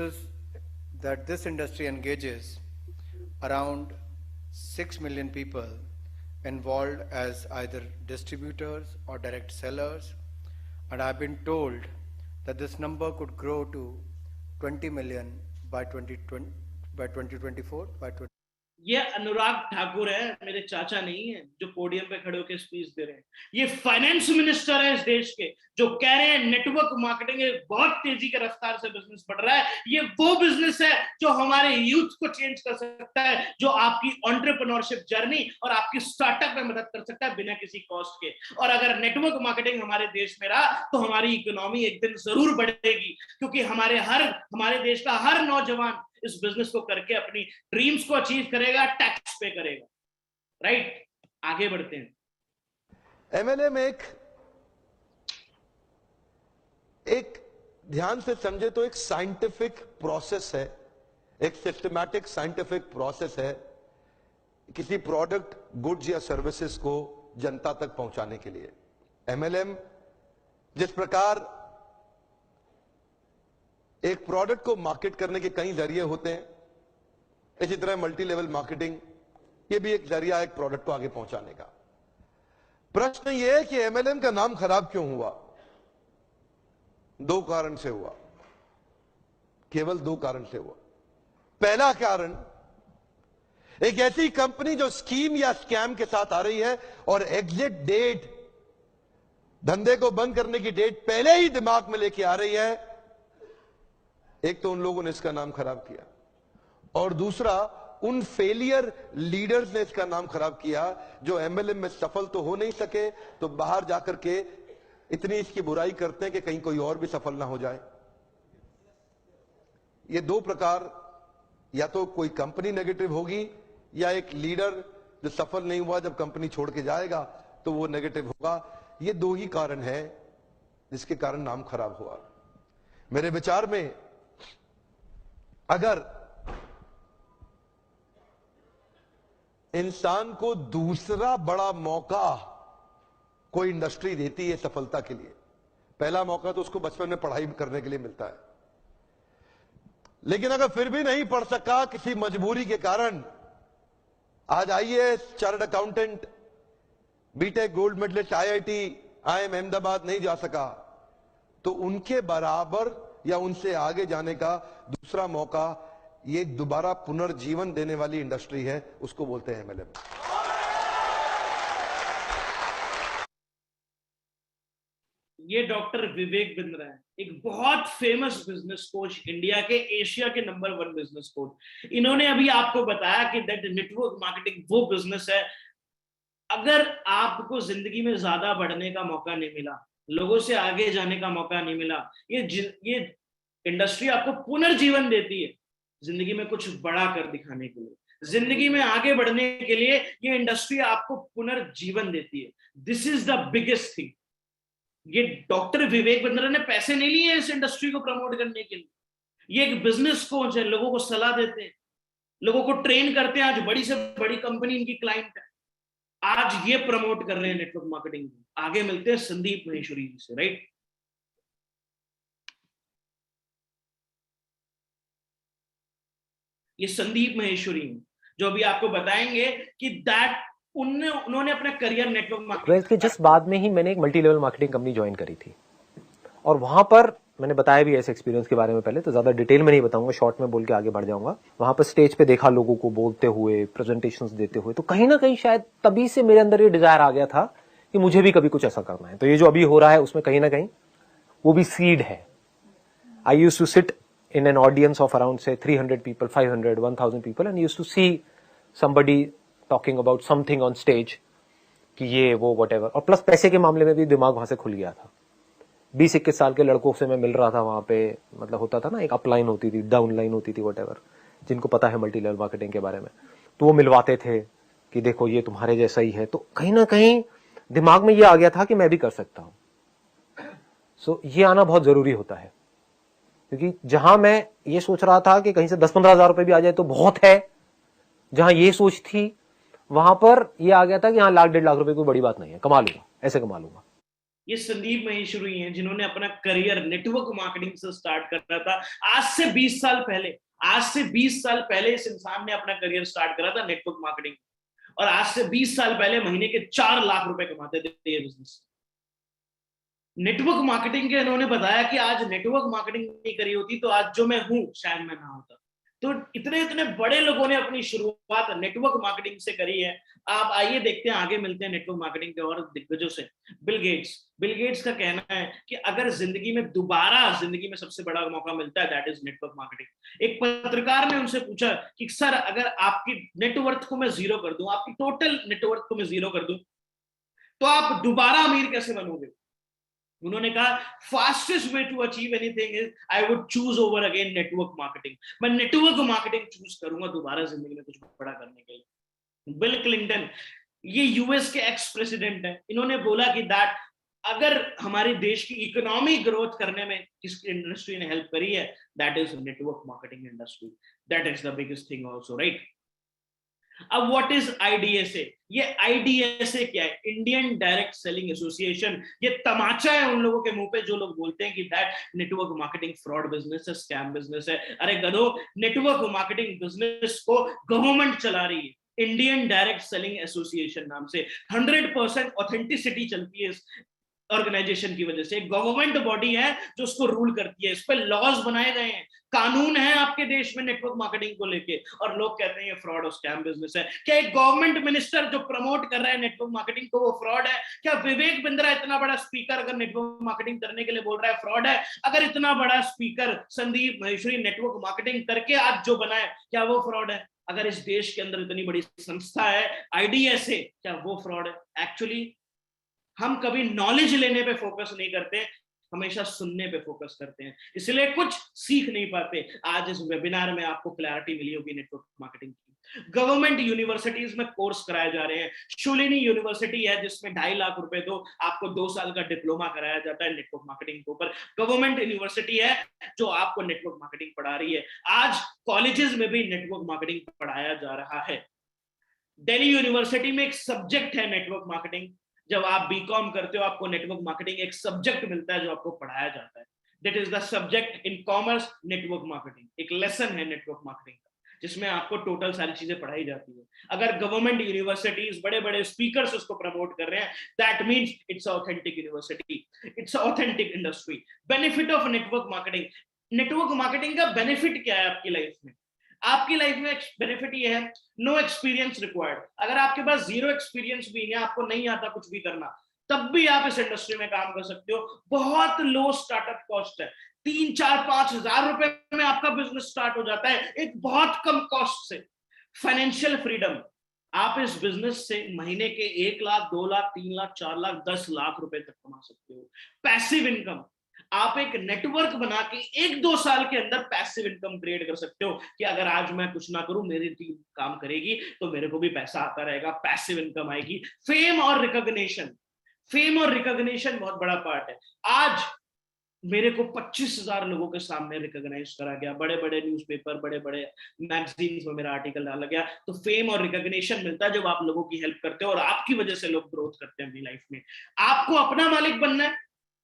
S3: industry engages around 6 million people involved as either distributors or direct sellers, and I have been told that this number could grow to 20 million by 2024.
S1: ये अनुराग ठाकुर है, मेरे चाचा नहीं है जो podium पे खड़े होकर स्पीच दे रहे हैं। ये फाइनेंस मिनिस्टर है इस देश के, जो कह रहे हैं नेटवर्क मार्केटिंग बहुत तेजी के रफ्तार से बिजनेस बढ़ रहा है। ये वो बिजनेस है जो हमारे यूथ को चेंज कर सकता है, जो आपकी एंटरप्रेन्योरशिप जर्नी और आपकी स्टार्टअप में मदद कर सकता है बिना किसी कॉस्ट के। और अगर नेटवर्क मार्केटिंग हमारे देश में रहा तो हमारी इकोनॉमी एक दिन जरूर बढ़ेगी, क्योंकि हमारे देश का हर नौजवान इस बिजनेस को करके अपनी ड्रीम्स को अचीव करेगा, टैक्स पे करेगा। राइट, आगे बढ़ते हैं।
S4: एमएलएम एक ध्यान से समझे तो एक साइंटिफिक प्रोसेस है, एक सिस्टमैटिक साइंटिफिक प्रोसेस है किसी प्रोडक्ट, गुड्स या सर्विसेज को जनता तक पहुंचाने के लिए। एमएलएम जिस प्रकार एक प्रोडक्ट को मार्केट करने के कई जरिए होते हैं, इसी तरह मल्टी लेवल मार्केटिंग ये भी एक जरिया है एक प्रोडक्ट को आगे पहुंचाने का। प्रश्न ये है कि एमएलएम का नाम खराब क्यों हुआ? 2 कारण से हुआ, केवल 2 कारण से हुआ। पहला कारण, एक ऐसी कंपनी जो स्कीम या स्कैम के साथ आ रही है और एग्जिट डेट, धंधे को बंद करने की डेट पहले ही दिमाग में लेके आ रही है। एक तो उन लोगों ने इसका नाम खराब किया, और दूसरा उन फेलियर लीडर्स ने इसका नाम खराब किया जो एमएलएम में सफल तो हो नहीं सके, तो बाहर जाकर के इतनी इसकी बुराई करते हैं कि कहीं कोई और भी सफल ना हो जाए। ये 2 प्रकार, या तो कोई कंपनी नेगेटिव होगी या एक लीडर जो सफल नहीं हुआ जब कंपनी छोड़ के जाएगा तो वो नेगेटिव होगा। ये 2 ही कारण है जिसके कारण नाम खराब हुआ। मेरे विचार में अगर इंसान को दूसरा बड़ा मौका कोई इंडस्ट्री देती है सफलता के लिए, पहला मौका तो उसको बचपन में पढ़ाई करने के लिए मिलता है, लेकिन अगर फिर भी नहीं पढ़ सका किसी मजबूरी के कारण, आज IAS, chartered accountant, BTech gold medalist, IIT, IIM Ahmedabad नहीं जा सका, तो उनके बराबर या उनसे आगे जाने का दूसरा मौका, ये दोबारा पुनर्जीवन देने वाली इंडस्ट्री है, उसको बोलते हैं एमएलएम।
S1: ये डॉक्टर विवेक बिंद्रा है, एक बहुत फेमस बिजनेस कोच, इंडिया के, एशिया के नंबर 1 बिजनेस कोच। इन्होंने अभी आपको बताया कि दैट नेटवर्क मार्केटिंग वो बिजनेस है, अगर आपको जिंदगी में ज्यादा बढ़ने का मौका नहीं मिला, लोगों से आगे जाने का मौका नहीं मिला, ये इंडस्ट्री आपको पुनर्जीवन देती है जिंदगी में कुछ बड़ा कर दिखाने के लिए। जिंदगी में आगे बढ़ने के लिए ये इंडस्ट्री आपको पुनर्जीवन देती है। This is the biggest thing. ये डॉक्टर विवेक बिंद्रा ने पैसे नहीं लिए इस इंडस्ट्री को प्रमोट करने के लिए। ये एक बिजनेस कोच है, लोगों को सलाह देते हैं, लोगों को ट्रेन करते हैं। आज बड़ी से बड़ी कंपनी इनकी क्लाइंट है, आज ये प्रमोट कर रहे हैं नेटवर्क मार्केटिंग। आगे मिलते हैं संदीप महेश्वरी जी से। राइट, ये संदीप महेश्वरी जो अभी आपको बताएंगे कि दैट उन्होंने अपना करियर नेटवर्क
S5: ट्वेल्थ
S1: मार्केटिंग
S5: के जस्ट बाद में ही मैंने एक multi level marketing company join करी थी, और वहां पर मैंने बताया भी ऐसे एक्सपीरियंस के बारे में पहले, तो ज्यादा डिटेल में नहीं बताऊंगा, शॉर्ट में बोल के आगे बढ़ जाऊंगा। वहां पर स्टेज पे देखा लोगों को बोलते हुए, प्रेजेंटेशंस देते हुए, तो कहीं ना कहीं शायद तभी से मेरे अंदर ये डिजायर आ गया था कि मुझे भी कभी कुछ ऐसा करना है। तो ये जो अभी हो रहा है उसमें कहीं ना कहीं वो भी सीड है। I used to sit in an audience of around say 300 people, 500, 1000 people, and used to see somebody talking about something on stage कि ये वो whatever, और प्लस पैसे के मामले में भी दिमाग वहां से खुल गया था। 20-21 साल के लड़कों से मैं मिल रहा था वहां पे, मतलब होता था ना, एक अपलाइन होती थी, डाउन लाइन होती थी, whatever, जिनको पता है मल्टी लेवल मार्केटिंग के बारे में, तो वो मिलवाते थे कि देखो ये तुम्हारे जैसा ही है। तो कहीं ना कहीं दिमाग में ये आ गया था कि मैं भी कर सकता हूं। सो ये आना बहुत जरूरी होता है, क्योंकि जहां मैं ये सोच रहा था कि कहीं से 10-15 हजार रुपए भी आ जाए तो बहुत है, जहां ये सोच थी वहां पर ये आ गया था कि हाँ, 1-1.5 लाख रुपए कोई बड़ी बात नहीं है, कमा लूंगा, ऐसे कमा लूंगा।
S1: ये संदीप महेश्वरी हैं जिन्होंने अपना करियर नेटवर्क मार्केटिंग से स्टार्ट करा था। आज से 20 साल पहले इस इंसान ने अपना करियर स्टार्ट करा था नेटवर्क मार्केटिंग, और आज से 20 साल पहले महीने के 4 लाख रुपए कमाते थे ये बिजनेस। नेटवर्क मार्केटिंग के इन्होंने बताया कि आज नेटवर्क मार्केटिंग नहीं करी होती तो आज जो मैं हूं शायद मैं ना होता। तो इतने बड़े लोगों ने अपनी शुरुआत नेटवर्क मार्केटिंग से करी है। आप आइए देखते हैं, आगे मिलते हैं नेटवर्क मार्केटिंग के और दिग्गजों से। बिल गेट्स का कहना है कि अगर जिंदगी में सबसे बड़ा मौका मिलता है दैट इज नेटवर्क मार्केटिंग। एक पत्रकार ने उनसे पूछा कि सर, अगर आपकी नेटवर्थ को मैं जीरो कर दूं, आपकी टोटल नेटवर्थ को मैं जीरो कर दूं, तो आप दोबारा अमीर कैसे बनोगे? उन्होंने कहा fastest way to achieve anything is I would choose over again network marketing. मैं नेटवर्क मार्केटिंग चूज करूंगा दोबारा जिंदगी में कुछ बड़ा करने के लिए। बिल क्लिंटन, ये यूएस के एक्स प्रेसिडेंट है, इन्होंने बोला कि दैट अगर हमारे देश की इकोनॉमी ग्रोथ करने में किस इंडस्ट्री ने हेल्प करी है, that is network marketing industry. That is the biggest thing also, right? अब व्हाट इज आईडीएसए? ये आईडीएसए क्या है? Indian direct selling association. ये तमाचा है उन लोगों के मुंह पे जो लोग बोलते हैं कि that network marketing fraud business है, स्कैम बिजनेस है। अरे गधो, नेटवर्क मार्केटिंग बिजनेस को गवर्नमेंट चला रही है, इंडियन डायरेक्ट सेलिंग एसोसिएशन नाम से। 100% ऑथेंटिसिटी चलती है इस ऑर्गेनाइजेशन की वजह से। एक गवर्नमेंट बॉडी है जो उसको रूल करती है, इस पे लॉज बनाए गए हैं, कानून है आपके देश में नेटवर्क मार्केटिंग को लेके, और लोग कहते हैं ये फ्रॉड और स्कैम बिजनेस है। क्या एक गवर्नमेंट मिनिस्टर जो प्रमोट कर रहा है नेटवर्क मार्केटिंग को, वो फ्रॉड है? क्या विवेक बिंद्रा इतना बड़ा स्पीकर अगर नेटवर्क मार्केटिंग करने के लिए बोल रहा है, फ्रॉड है? अगर इतना बड़ा speaker Sandeep Maheshwari network marketing करके आज जो बना है, क्या वो फ्रॉड है? अगर इस देश के अंदर इतनी बड़ी संस्था है आईडीएसए, क्या वो फ्रॉड है? एक्चुअली हम कभी नॉलेज लेने पे फोकस नहीं करते, हमेशा सुनने पे फोकस करते हैं, इसलिए कुछ सीख नहीं पाते। आज इस वेबिनार में आपको क्लैरिटी मिली होगी नेटवर्क मार्केटिंग की। गवर्नमेंट यूनिवर्सिटीज में कोर्स कराए जा रहे हैं। शूलिनी यूनिवर्सिटी है जिसमें 2.5 लाख रुपए दो, आपको 2 साल का डिप्लोमा कराया जाता है नेटवर्क मार्केटिंग के ऊपर। गवर्नमेंट यूनिवर्सिटी है जो आपको नेटवर्क मार्केटिंग पढ़ा रही है। आज कॉलेजेस में भी नेटवर्क मार्केटिंग पढ़ाया जा रहा है। दिल्ली यूनिवर्सिटी में एक सब्जेक्ट है नेटवर्क मार्केटिंग। जब आप बीकॉम करते हो आपको नेटवर्क मार्केटिंग एक सब्जेक्ट मिलता है जो आपको पढ़ाया जाता है। That is the subject in commerce, network marketing. एक लेसन है नेटवर्क मार्केटिंग का जिसमें आपको टोटल सारी चीजें पढ़ाई जाती है। अगर गवर्नमेंट यूनिवर्सिटीज बड़े बड़े स्पीकर्स उसको प्रमोट कर रहे हैं, that means it's authentic university, it's authentic industry. Benefit of network marketing. Network marketing का बेनिफिट क्या है आपकी लाइफ में? आपकी लाइफ में बेनिफिट ये है, नो एक्सपीरियंस रिक्वायर्ड। अगर आपके पास 0 एक्सपीरियंस भी है, आपको नहीं आता कुछ भी करना, तब भी आप इस इंडस्ट्री में काम कर सकते हो। बहुत लो स्टार्टअप कॉस्ट है, 3-4-5 हजार रुपए में आपका बिजनेस स्टार्ट हो जाता है, एक बहुत कम कॉस्ट से। फाइनेंशियल फ्रीडम, आप इस बिजनेस से महीने के 1 लाख, 2 लाख, 3 लाख, 4 लाख, 10 लाख रुपए तक कमा सकते हो। पैसिव इनकम, आप एक नेटवर्क बना के 1-2 साल के अंदर पैसिव इनकम क्रिएट कर सकते हो कि अगर आज मैं कुछ ना करूं, मेरी टीम काम करेगी तो मेरे को भी पैसा आता रहेगा, पैसिव इनकम आएगी। फेम और रिकॉग्निशन बहुत बड़ा पार्ट है। आज मेरे को 25,000 लोगों के सामने रिकॉग्नाइज करा गया, बड़े बड़े न्यूज़पेपर, बड़े बड़े मैगजीन्स में मेरा आर्टिकल डाला गया। तो फेम और रिकॉग्निशन मिलता है जब आप लोगों की हेल्प करते हो और आपकी वजह से लोग ग्रोथ करते हैं अपनी लाइफ में। आपको अपना मालिक बनना है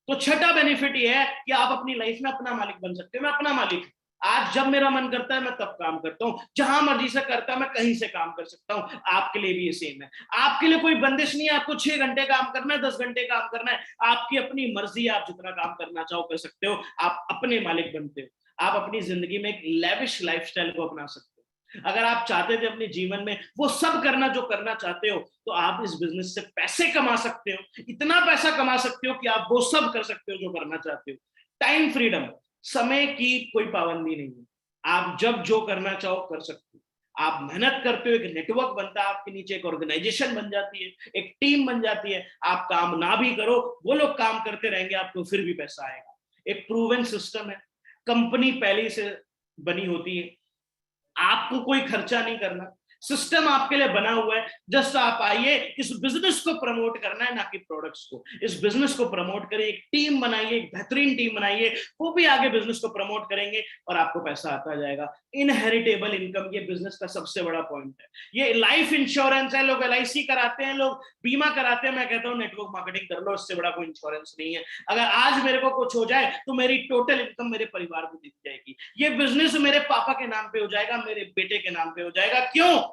S1: तो छठा बेनिफिट ये है कि आप अपनी लाइफ में अपना मालिक बन सकते हो। मैं अपना मालिक, आज जब मेरा मन करता है मैं तब काम करता हूं, जहां मर्जी से करता है, मैं कहीं से काम कर सकता हूं। आपके लिए भी ये सेम है। आपके लिए कोई बंदिश नहीं है, आपको 6 घंटे काम करना है, 10 घंटे काम करना है, आपकी अपनी मर्जी है, आप जितना काम करना चाहो कर सकते हो, आप अपने मालिक बनते हो। आप अपनी जिंदगी में एक लेविश लाइफस्टाइल को अपना सकते हो। अगर आप चाहते थे अपने जीवन में वो सब करना जो करना चाहते हो, तो आप इस बिजनेस से पैसे कमा सकते हो, इतना पैसा कमा सकते हो कि आप वो सब कर सकते हो जो करना चाहते हो। टाइम फ्रीडम, समय की कोई पाबंदी नहीं है, आप जब जो करना चाहो कर सकते हो। आप मेहनत करते हो, एक नेटवर्क बनता है आपके नीचे, एक ऑर्गेनाइजेशन बन जाती है, एक टीम बन जाती है। आप काम ना भी करो, वो लोग काम करते रहेंगे, आपको फिर भी पैसा आएगा। एक प्रूवन सिस्टम है, कंपनी पहले से बनी होती है, आपको कोई खर्चा नहीं करना, सिस्टम आपके लिए बना हुआ है। जस्ट आप आइए, इस बिजनेस को प्रमोट करना है, ना कि प्रोडक्ट्स को। इस बिजनेस को प्रमोट करिए, एक टीम बनाइए, एक बेहतरीन टीम बनाइए, वो भी आगे बिजनेस को प्रमोट करेंगे और आपको पैसा आता जाएगा। इनहेरिटेबल इनकम ये बिजनेस का सबसे बड़ा पॉइंट है। ये लाइफ इंश्योरेंस है, लोग LIC कराते हैं, लोग बीमा कराते हैं, मैं कहता हूं नेटवर्क मार्केटिंग कर लो, इससे बड़ा कोई इंश्योरेंस नहीं है। अगर आज मेरे को कुछ हो जाए तो मेरी टोटल इनकम मेरे परिवार को दी जाएगी। ये बिजनेस मेरे पापा के नाम पे हो जाएगा, मेरे बेटे के नाम पे हो जाएगा। क्यों?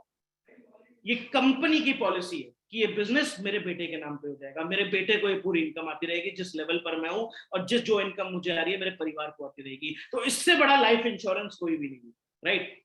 S1: ये कंपनी की पॉलिसी है कि ये बिजनेस मेरे बेटे के नाम पे हो जाएगा, मेरे बेटे को ये पूरी इनकम आती रहेगी जिस लेवल पर मैं हूं, और जिस जो इनकम मुझे आ रही है मेरे परिवार को आती रहेगी। तो इससे बड़ा लाइफ इंश्योरेंस कोई भी नहीं है, राइट?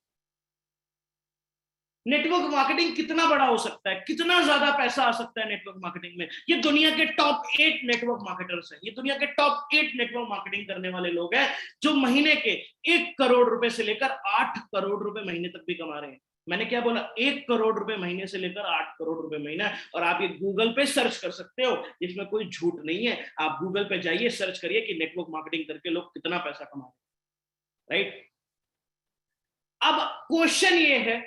S1: नेटवर्क मार्केटिंग कितना बड़ा हो सकता है, कितना ज्यादा पैसा आ सकता है नेटवर्क मार्केटिंग में। ये दुनिया के टॉप 8 नेटवर्क मार्केटर्स हैं, ये दुनिया के टॉप 8 नेटवर्क मार्केटिंग करने वाले लोग हैं, जो महीने के 1 करोड़ रुपए से लेकर 8 करोड़ रुपए महीने तक भी कमा रहे हैं। मैंने क्या बोला? 1 करोड़ रुपए महीने से लेकर 8 करोड़ रुपए महीना। और आप ये गूगल पे सर्च कर सकते हो, इसमें कोई झूठ नहीं है। आप गूगल पे जाइए, सर्च करिए कि नेटवर्क मार्केटिंग करके लोग कितना पैसा कमा रहे हैं, राइट? अब क्वेश्चन ये है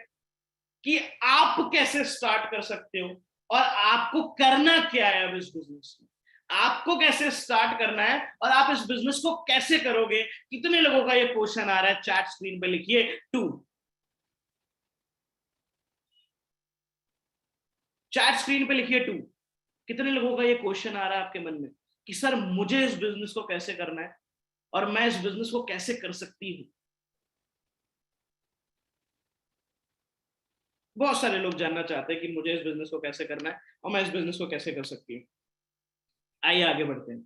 S1: कि आप कैसे स्टार्ट कर सकते हो और आपको करना क्या है अब इस बिजनेस में। आपको कैसे स्टार्ट करना है और आप इस बिजनेस को कैसे करोगे। कितने लोगों का ये क्वेश्चन आ रहा है? चैट स्क्रीन पे लिखिए 2। चैट स्क्रीन पे लिखिए 2। कितने लोगों का ये क्वेश्चन आ रहा है आपके मन में कि सर मुझे इस बिजनेस को कैसे करना है और मैं इस बिजनेस को कैसे कर सकती हूं। बहुत सारे लोग जानना चाहते हैं कि मुझे इस बिजनेस को कैसे करना है और मैं इस बिजनेस को कैसे कर सकती हूँ। आइए आगे बढ़ते हैं।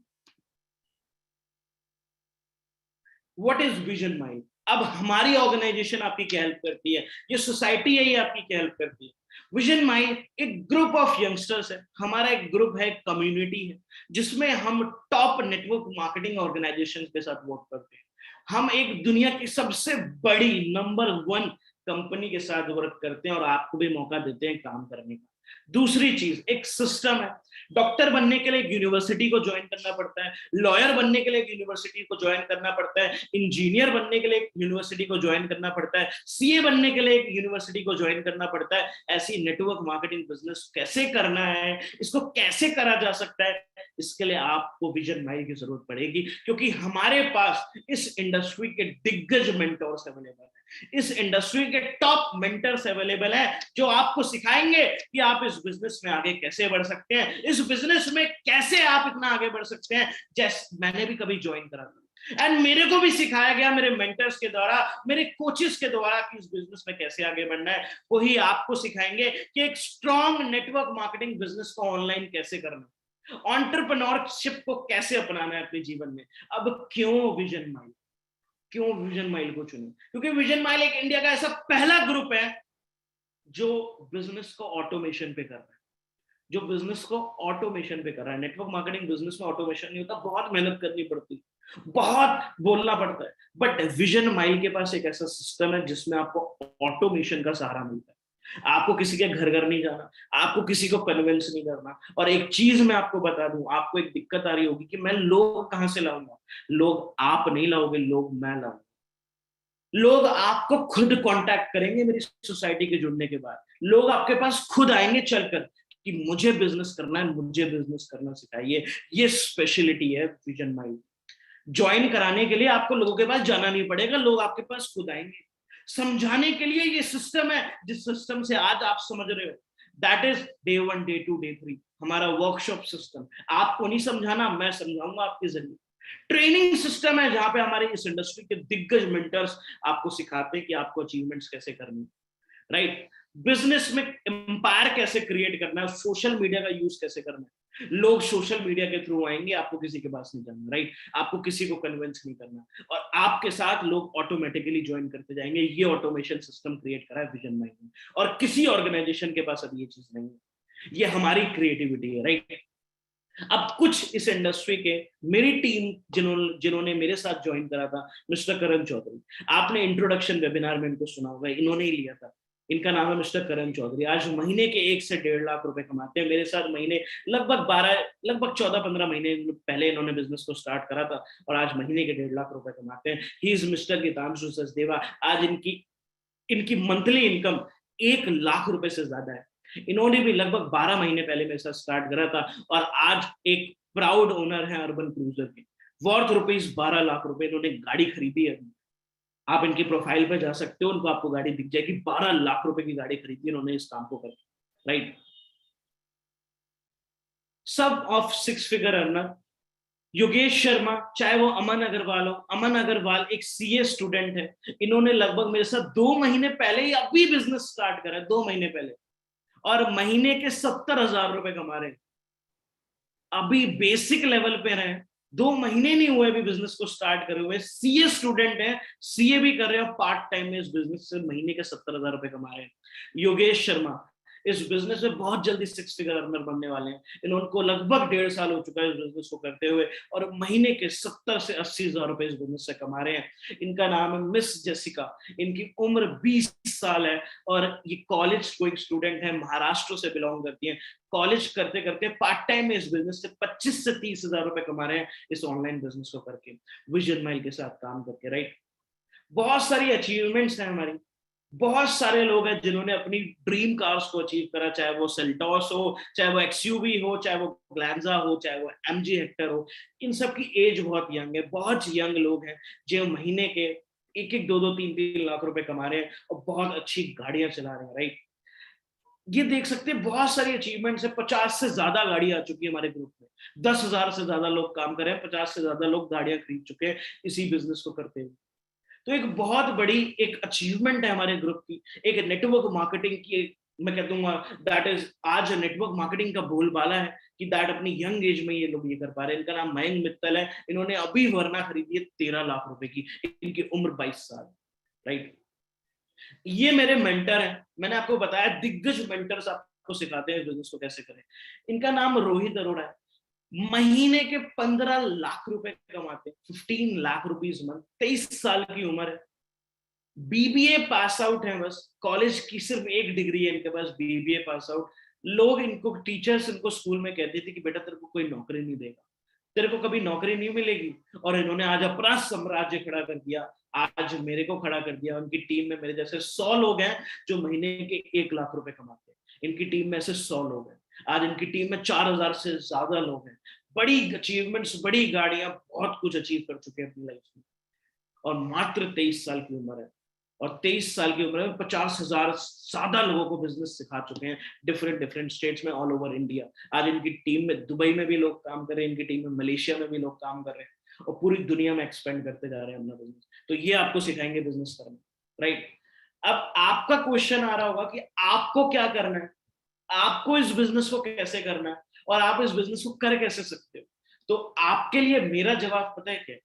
S1: What is vision mind? अब हमारी ऑर्गेनाइजेशन आपकी क्या हेल्प करती है, ये सोसाइटी है ये आपकी क्या हेल्प करती है। विजन माइंड एक ग्रुप ऑफ यंगस्टर्स है, हमारा एक ग्रुप है, कम्युनिटी है, जिसमें हम टॉप नेटवर्क मार्केटिंग ऑर्गेनाइजेशन के साथ वर्क करते हैं। हम एक दुनिया की सबसे बड़ी नंबर 1 कंपनी के साथ वर्क करते हैं और आपको भी मौका देते हैं काम करने का। दूसरी चीज, एक सिस्टम है। डॉक्टर बनने के लिए एक यूनिवर्सिटी को ज्वाइन करना पड़ता है, लॉयर बनने के लिए एक यूनिवर्सिटी को ज्वाइन करना पड़ता है, इंजीनियर बनने के लिए एक यूनिवर्सिटी को ज्वाइन करना पड़ता है, CA बनने के लिए एक यूनिवर्सिटी को ज्वाइन करना पड़ता है। ऐसी नेटवर्क मार्केटिंग बिजनेस कैसे करना है, इसको कैसे करा जा सकता है, इसके लिए आपको विजन माइंड की जरूरत पड़ेगी, क्योंकि हमारे पास इस इंडस्ट्री के दिग्गज मेंटर्स अवेलेबल है, इस इंडस्ट्री के टॉप मेंटर्स अवेलेबल हैं, जो आपको सिखाएंगे कि आप इस बिजनेस में आगे कैसे बढ़ सकते हैं, इस बिजनेस में कैसे आप इतना आगे बढ़ सकते हैं। जैसे मैंने भी कभी ज्वाइन करा था एंड मेरे को भी सिखाया गया मेरे मेंटर्स के द्वारा, मेरे कोचेस के द्वारा कि इस बिजनेस में कैसे आगे बढ़ना है। वही आपको सिखाएंगे कि एक स्ट्रॉन्ग नेटवर्क मार्केटिंग बिजनेस को ऑनलाइन कैसे करना है, एंटरप्रेन्योरशिप को कैसे अपनाना है अपने जीवन में। अब क्यों विजन माइंड? क्यों विजन माइल को चुने? क्योंकि विजन माइल एक इंडिया का ऐसा पहला ग्रुप है जो बिजनेस को ऑटोमेशन पे कर रहा है, जो बिजनेस को ऑटोमेशन पे कर रहा है। नेटवर्क मार्केटिंग बिजनेस में ऑटोमेशन नहीं होता, बहुत मेहनत करनी पड़ती है, बहुत बोलना पड़ता है, बट विजन माइल के पास एक ऐसा सिस्टम है जिसमें आपको ऑटोमेशन का सहारा मिलता है। आपको किसी के घर घर नहीं जाना, आपको किसी को कन्विंस नहीं करना। और एक चीज मैं आपको बता दूं, आपको एक दिक्कत आ रही होगी कि मैं लोग कहां से लाऊंगा। लोग आप नहीं लाओगे, लोग मैं लाऊंगा। लोग आपको खुद कांटेक्ट करेंगे मेरी सोसाइटी के जुड़ने के बाद। लोग आपके पास खुद आएंगे चलकर कि मुझे बिजनेस करना है, मुझे बिजनेस करना सिखाइए। ये स्पेशलिटी है विजन माइंड। ज्वाइन कराने के लिए आपको लोगों के पास जाना नहीं पड़ेगा, लोग आपके पास खुद आएंगे। समझाने के लिए ये सिस्टम है, जिस सिस्टम से आज आप समझ रहे हो, that is day 1, day 2, day 3 हमारा वर्कशॉप सिस्टम। आपको नहीं समझाना, मैं समझाऊंगा आपके जरिए। ट्रेनिंग सिस्टम है जहां पे हमारे इस इंडस्ट्री के दिग्गज मेंटर्स आपको सिखाते हैं कि आपको अचीवमेंट्स कैसे करनी, राइट। बिजनेस में एम्पायर कैसे क्रिएट करना है, सोशल मीडिया का यूज कैसे करना है। लोग सोशल मीडिया के थ्रू आएंगे, आपको किसी के पास नहीं जाना, राइट। आपको किसी को कन्विंस नहीं करना, और आपके साथ लोग ऑटोमेटिकली ज्वाइन करते जाएंगे। ये ऑटोमेशन सिस्टम क्रिएट करा है विजन माइंड में, और किसी ऑर्गेनाइजेशन के पास अभी ये चीज नहीं है। ये हमारी क्रिएटिविटी है, राइट। अब कुछ इस इंडस्ट्री के मेरी टीम जिन्होंने मेरे साथ ज्वाइन करा था, मिस्टर करण चौधरी, आपने इंट्रोडक्शन वेबिनार में इनको सुना होगा, इन्होंने ही लिया था। इनका नाम है मिस्टर करण चौधरी। आज महीने के 1 से 1.5 लाख रुपए कमाते हैं मेरे साथ। महीने लगभग 14-15 महीने पहले इन्होंने बिजनेस को स्टार्ट करा था, और आज महीने के 1.5 लाख रुपए कमाते हैं। He is mister Geetanshu Sachdeva. आज इनकी मंथली इनकम 1 लाख रुपए से ज्यादा है। इन्होंने भी लगभग 12 महीने पहले मेरे साथ स्टार्ट करा था, और आज एक प्राउड ओनर है अर्बन क्रूजर के, वर्थ रुपीज 12 लाख रुपए इन्होंने गाड़ी खरीदी है। आप इनकी प्रोफाइल पे जा सकते हो, उनको आपको गाड़ी दिख जाएगी। 12 लाख रुपए की गाड़ी खरीदी इन्होंने इस काम को करके, राइट। सब of 6 figure earner. Yogesh Sharma, चाहे वो अमन अग्रवाल हो, अमन अग्रवाल एक सीए स्टूडेंट है। इन्होंने लगभग मेरे साथ 2 महीने पहले ही अभी बिजनेस स्टार्ट करा है, 2 महीने पहले, और महीने के 70,000 रुपए कमा रहे हैं। अभी बेसिक लेवल पे रहे, 2 महीने नहीं हुए अभी बिजनेस को स्टार्ट करे हुए। सीए स्टूडेंट है, सीए भी कर रहे हैं, पार्ट टाइम में इस बिजनेस से महीने के 70,000 रुपए कमा रहे हैं। योगेश शर्मा इस बिजनेस में बहुत जल्दी 6 फिगर अर्नर बनने वाले हैं। इनको लगभग 1.5 साल हो चुका है इस बिजनेस को करते हुए, और महीने के 70 से 80,000 रुपए इस बिजनेस से कमा रहे हैं। इनका नाम है मिस जेसिका। इनकी उम्र 20 साल है, और ये कॉलेज गोइंग स्टूडेंट है, महाराष्ट्र से बिलोंग करती है। कॉलेज करते करते पार्ट टाइम में इस बिजनेस से 25 से 30,000 रुपए कमा रहे हैं इस ऑनलाइन बिजनेस को करके, विजन माइल के साथ काम करके, राइट। बहुत सारी अचीवमेंट्स हैं हमारी। बहुत सारे लोग हैं जिन्होंने अपनी ड्रीम कार्स को अचीव करा, चाहे वो सेल्टॉस हो, चाहे वो एक्सयूवी हो, चाहे वो ग्लैंजा हो, चाहे वो एमजी हेक्टर हो। इन सब की एज बहुत यंग है। बहुत यंग लोग हैं जो महीने के 1-1, 2-2, 3-3 लाख रुपए कमा रहे हैं, और बहुत अच्छी गाड़ियां चला रहे हैं, राइट। ये देख सकते हैं बहुत सारी अचीवमेंट्स है। 50 से ज्यादा गाड़ी आ चुकी है हमारे ग्रुप में। 10,000 से ज्यादा लोग काम कर रहे हैं, 50 से ज्यादा लोग गाड़ियां खरीद चुके हैं इसी बिजनेस को करते हुए। तो एक बहुत बड़ी एक अचीवमेंट है हमारे ग्रुप की, एक नेटवर्क मार्केटिंग की। मैं कह दूंगा दैट इज, आज नेटवर्क मार्केटिंग का बोलबाला है कि दैट अपनी यंग एज में ये लोग ये कर पा रहे हैं। इनका नाम मयंक मित्तल है। इन्होंने अभी वरना खरीदी है 13 लाख रुपए की। इनकी उम्र 22 साल, राइट। ये मेरे मेंटर हैं। मैंने आपको बताया दिग्गज मेंटर्स आपको सिखाते हैं बिजनेस को कैसे करें। इनका नाम रोहित अरोड़ा है। महीने के 15 लाख रुपए कमाते हैं, 15 लाख रुपीज मंथ। 23 साल की उम्र है। बीबीए पास आउट है, बस कॉलेज की सिर्फ एक डिग्री है इनके पास, बीबीए पास आउट। लोग इनको, टीचर्स इनको स्कूल में कहते थे कि बेटा तेरे को कोई नौकरी नहीं देगा, तेरे को कभी नौकरी नहीं मिलेगी। और इन्होंने आज अपना साम्राज्य खड़ा कर दिया। आज मेरे को खड़ा कर दिया। उनकी टीम में मेरे जैसे 100 लोग हैं जो महीने के 1 लाख रुपए कमाते हैं। इनकी टीम में ऐसे 100 लोग हैं। आज इनकी टीम में 4,000 से ज्यादा लोग हैं। बड़ी अचीवमेंट्स, बड़ी गाड़ियां, बहुत कुछ अचीव कर चुके हैं अपनी लाइफ में, और मात्र 23 साल की उम्र है। और 23 साल की उम्र में 50,000 ज्यादा लोगों को बिजनेस सिखा चुके हैं डिफरेंट स्टेट्स में, ऑल ओवर इंडिया। आज इनकी टीम में दुबई में भी लोग काम कर रहे हैं, इनकी टीम में मलेशिया में भी लोग काम कर रहे हैं, और पूरी दुनिया में एक्सपेंड करते जा रहे हैं अपना बिजनेस। तो ये आपको सिखाएंगे बिजनेस करना, राइट। अब आपका क्वेश्चन आ रहा होगा कि आपको क्या करना है, आपको इस बिजनेस को कैसे करना है, और आप इस बिजनेस को कर कैसे सकते हो। तो आपके लिए मेरा जवाब पता है क्या?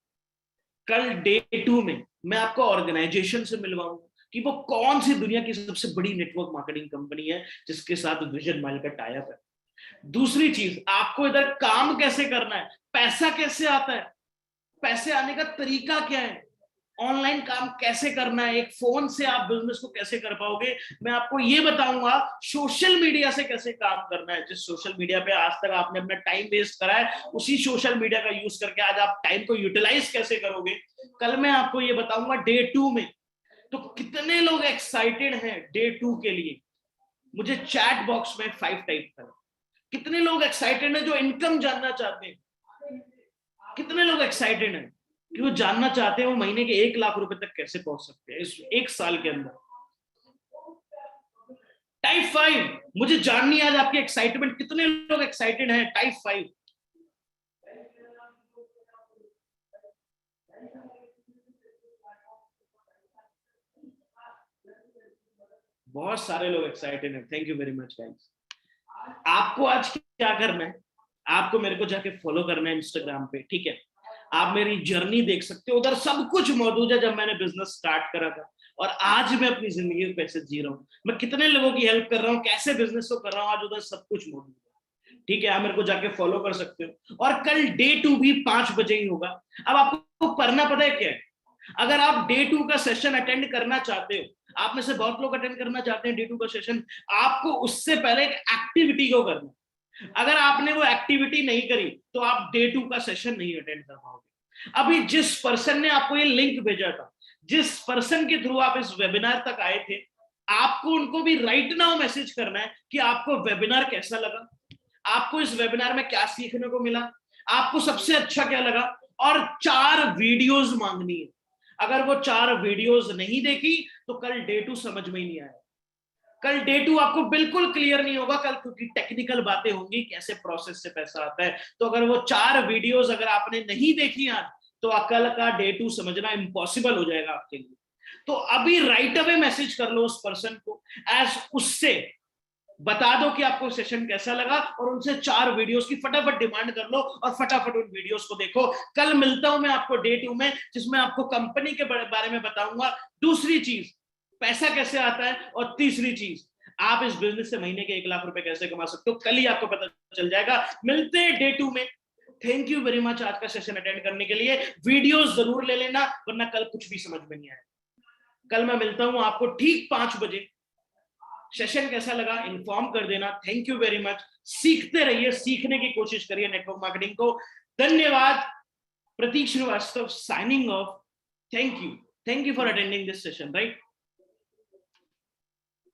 S1: कल डे 2 में मैं आपको ऑर्गेनाइजेशन से मिलवाऊंगा कि वो कौन सी दुनिया की सबसे बड़ी नेटवर्क मार्केटिंग कंपनी है जिसके साथ विजन माइल का टाई अप है। दूसरी चीज, आपको इधर काम कैसे करना है, पैसा कैसे आता है, पैसे आने का तरीका क्या है, ऑनलाइन काम कैसे करना है, एक फोन से आप बिजनेस को कैसे कर पाओगे, मैं आपको ये बताऊंगा। सोशल मीडिया से कैसे काम करना है, जिस सोशल मीडिया पे आज तक आपने अपना टाइम वेस्ट करा है, उसी सोशल मीडिया का यूज करके आज आप टाइम को यूटिलाइज कैसे करोगे, कल मैं आपको ये बताऊंगा डे 2 में। तो कितने लोग एक्साइटेड हैं डे 2 के लिए? मुझे चैट बॉक्स में 5 टाइप करें। कितने लोग एक्साइटेड हैं जो इनकम जानना चाहते हैं? कितने लोग एक्साइटेड हैं कि वो जानना चाहते हैं वो महीने के 1 लाख रुपए तक कैसे पहुंच सकते हैं इस 1 साल के अंदर? टाइप 5, मुझे जाननी है आज आपकी एक्साइटमेंट। कितने लोग एक्साइटेड हैं? टाइप 5। बहुत सारे लोग एक्साइटेड हैं, thank you very much guys. आपको आज क्या करना है, आपको मेरे को जाके फॉलो करना है इंस्टाग्राम पे, ठीक है। आप मेरी जर्नी देख सकते हो, उधर सब कुछ मौजूद है जब मैंने बिजनेस स्टार्ट करा था, और आज मैं अपनी जिंदगी में कैसे जी रहा हूँ, मैं कितने लोगों की हेल्प कर रहा हूँ, कैसे बिजनेस को कर रहा हूँ, आज उधर सब कुछ मौजूद है, ठीक है। आप मेरे को जाके फॉलो कर सकते हो। और कल डे 2 भी 5 बजे ही होगा। अब आपको करना पता है क्या है, अगर आप डे 2 का सेशन अटेंड करना चाहते हो, आप में से बहुत लोग अटेंड करना चाहते हैं डे 2 का सेशन, आपको उससे पहले एक एक्टिविटी को करना। अगर आपने वो एक्टिविटी नहीं करी तो आप डे 2 का सेशन नहीं अटेंड कर पाओगे। अभी जिस पर्सन ने आपको ये लिंक भेजा था, जिस पर्सन के थ्रू आप इस वेबिनार तक आए थे, आपको उनको भी राइट नाउ मैसेज करना है कि आपको वेबिनार कैसा लगा, आपको इस वेबिनार में क्या सीखने को मिला, आपको सबसे अच्छा क्या लगा, और 4 वीडियोस मांगनी है। अगर वो 4 वीडियोस नहीं देखी तो कल डे 2 समझ में ही नहीं आया, कल डे 2 आपको बिल्कुल क्लियर नहीं होगा कल, क्योंकि टेक्निकल बातें होंगी, कैसे प्रोसेस से पैसा आता है। तो अगर वो 4 वीडियोस अगर आपने नहीं देखी आज, तो कल का डे 2 समझना इम्पॉसिबल हो जाएगा आपके लिए। तो अभी राइट अवे मैसेज कर लो उस पर्सन को, एज उससे बता दो कि आपको सेशन कैसा लगा, और उनसे 4 वीडियोस की फटाफट डिमांड कर लो और फटाफट उन वीडियोस को देखो। कल मिलता हूं मैं आपको डे 2 में, जिसमें आपको कंपनी के बारे में बताऊंगा, दूसरी चीज पैसा कैसे आता है, और तीसरी चीज आप इस बिजनेस से महीने के 1 लाख रुपए कैसे कमा सकते हो। कल ही आपको पता चल जाएगा। मिलते हैं डे 2 में। थैंक यू वेरी मच आज का सेशन अटेंड करने के लिए। वीडियोस जरूर ले लेना, वरना कल कुछ भी समझ में नहीं आएगा। कल मैं मिलता हूं आपको ठीक 5 बजे। सेशन कैसा लगा इन्फॉर्म कर देना। Thank you very much. सीखते रहिए, सीखने की कोशिश करिए नेटवर्क मार्केटिंग को। धन्यवाद। Prateek Shrivastava signing off. Thank you for attending this session, right.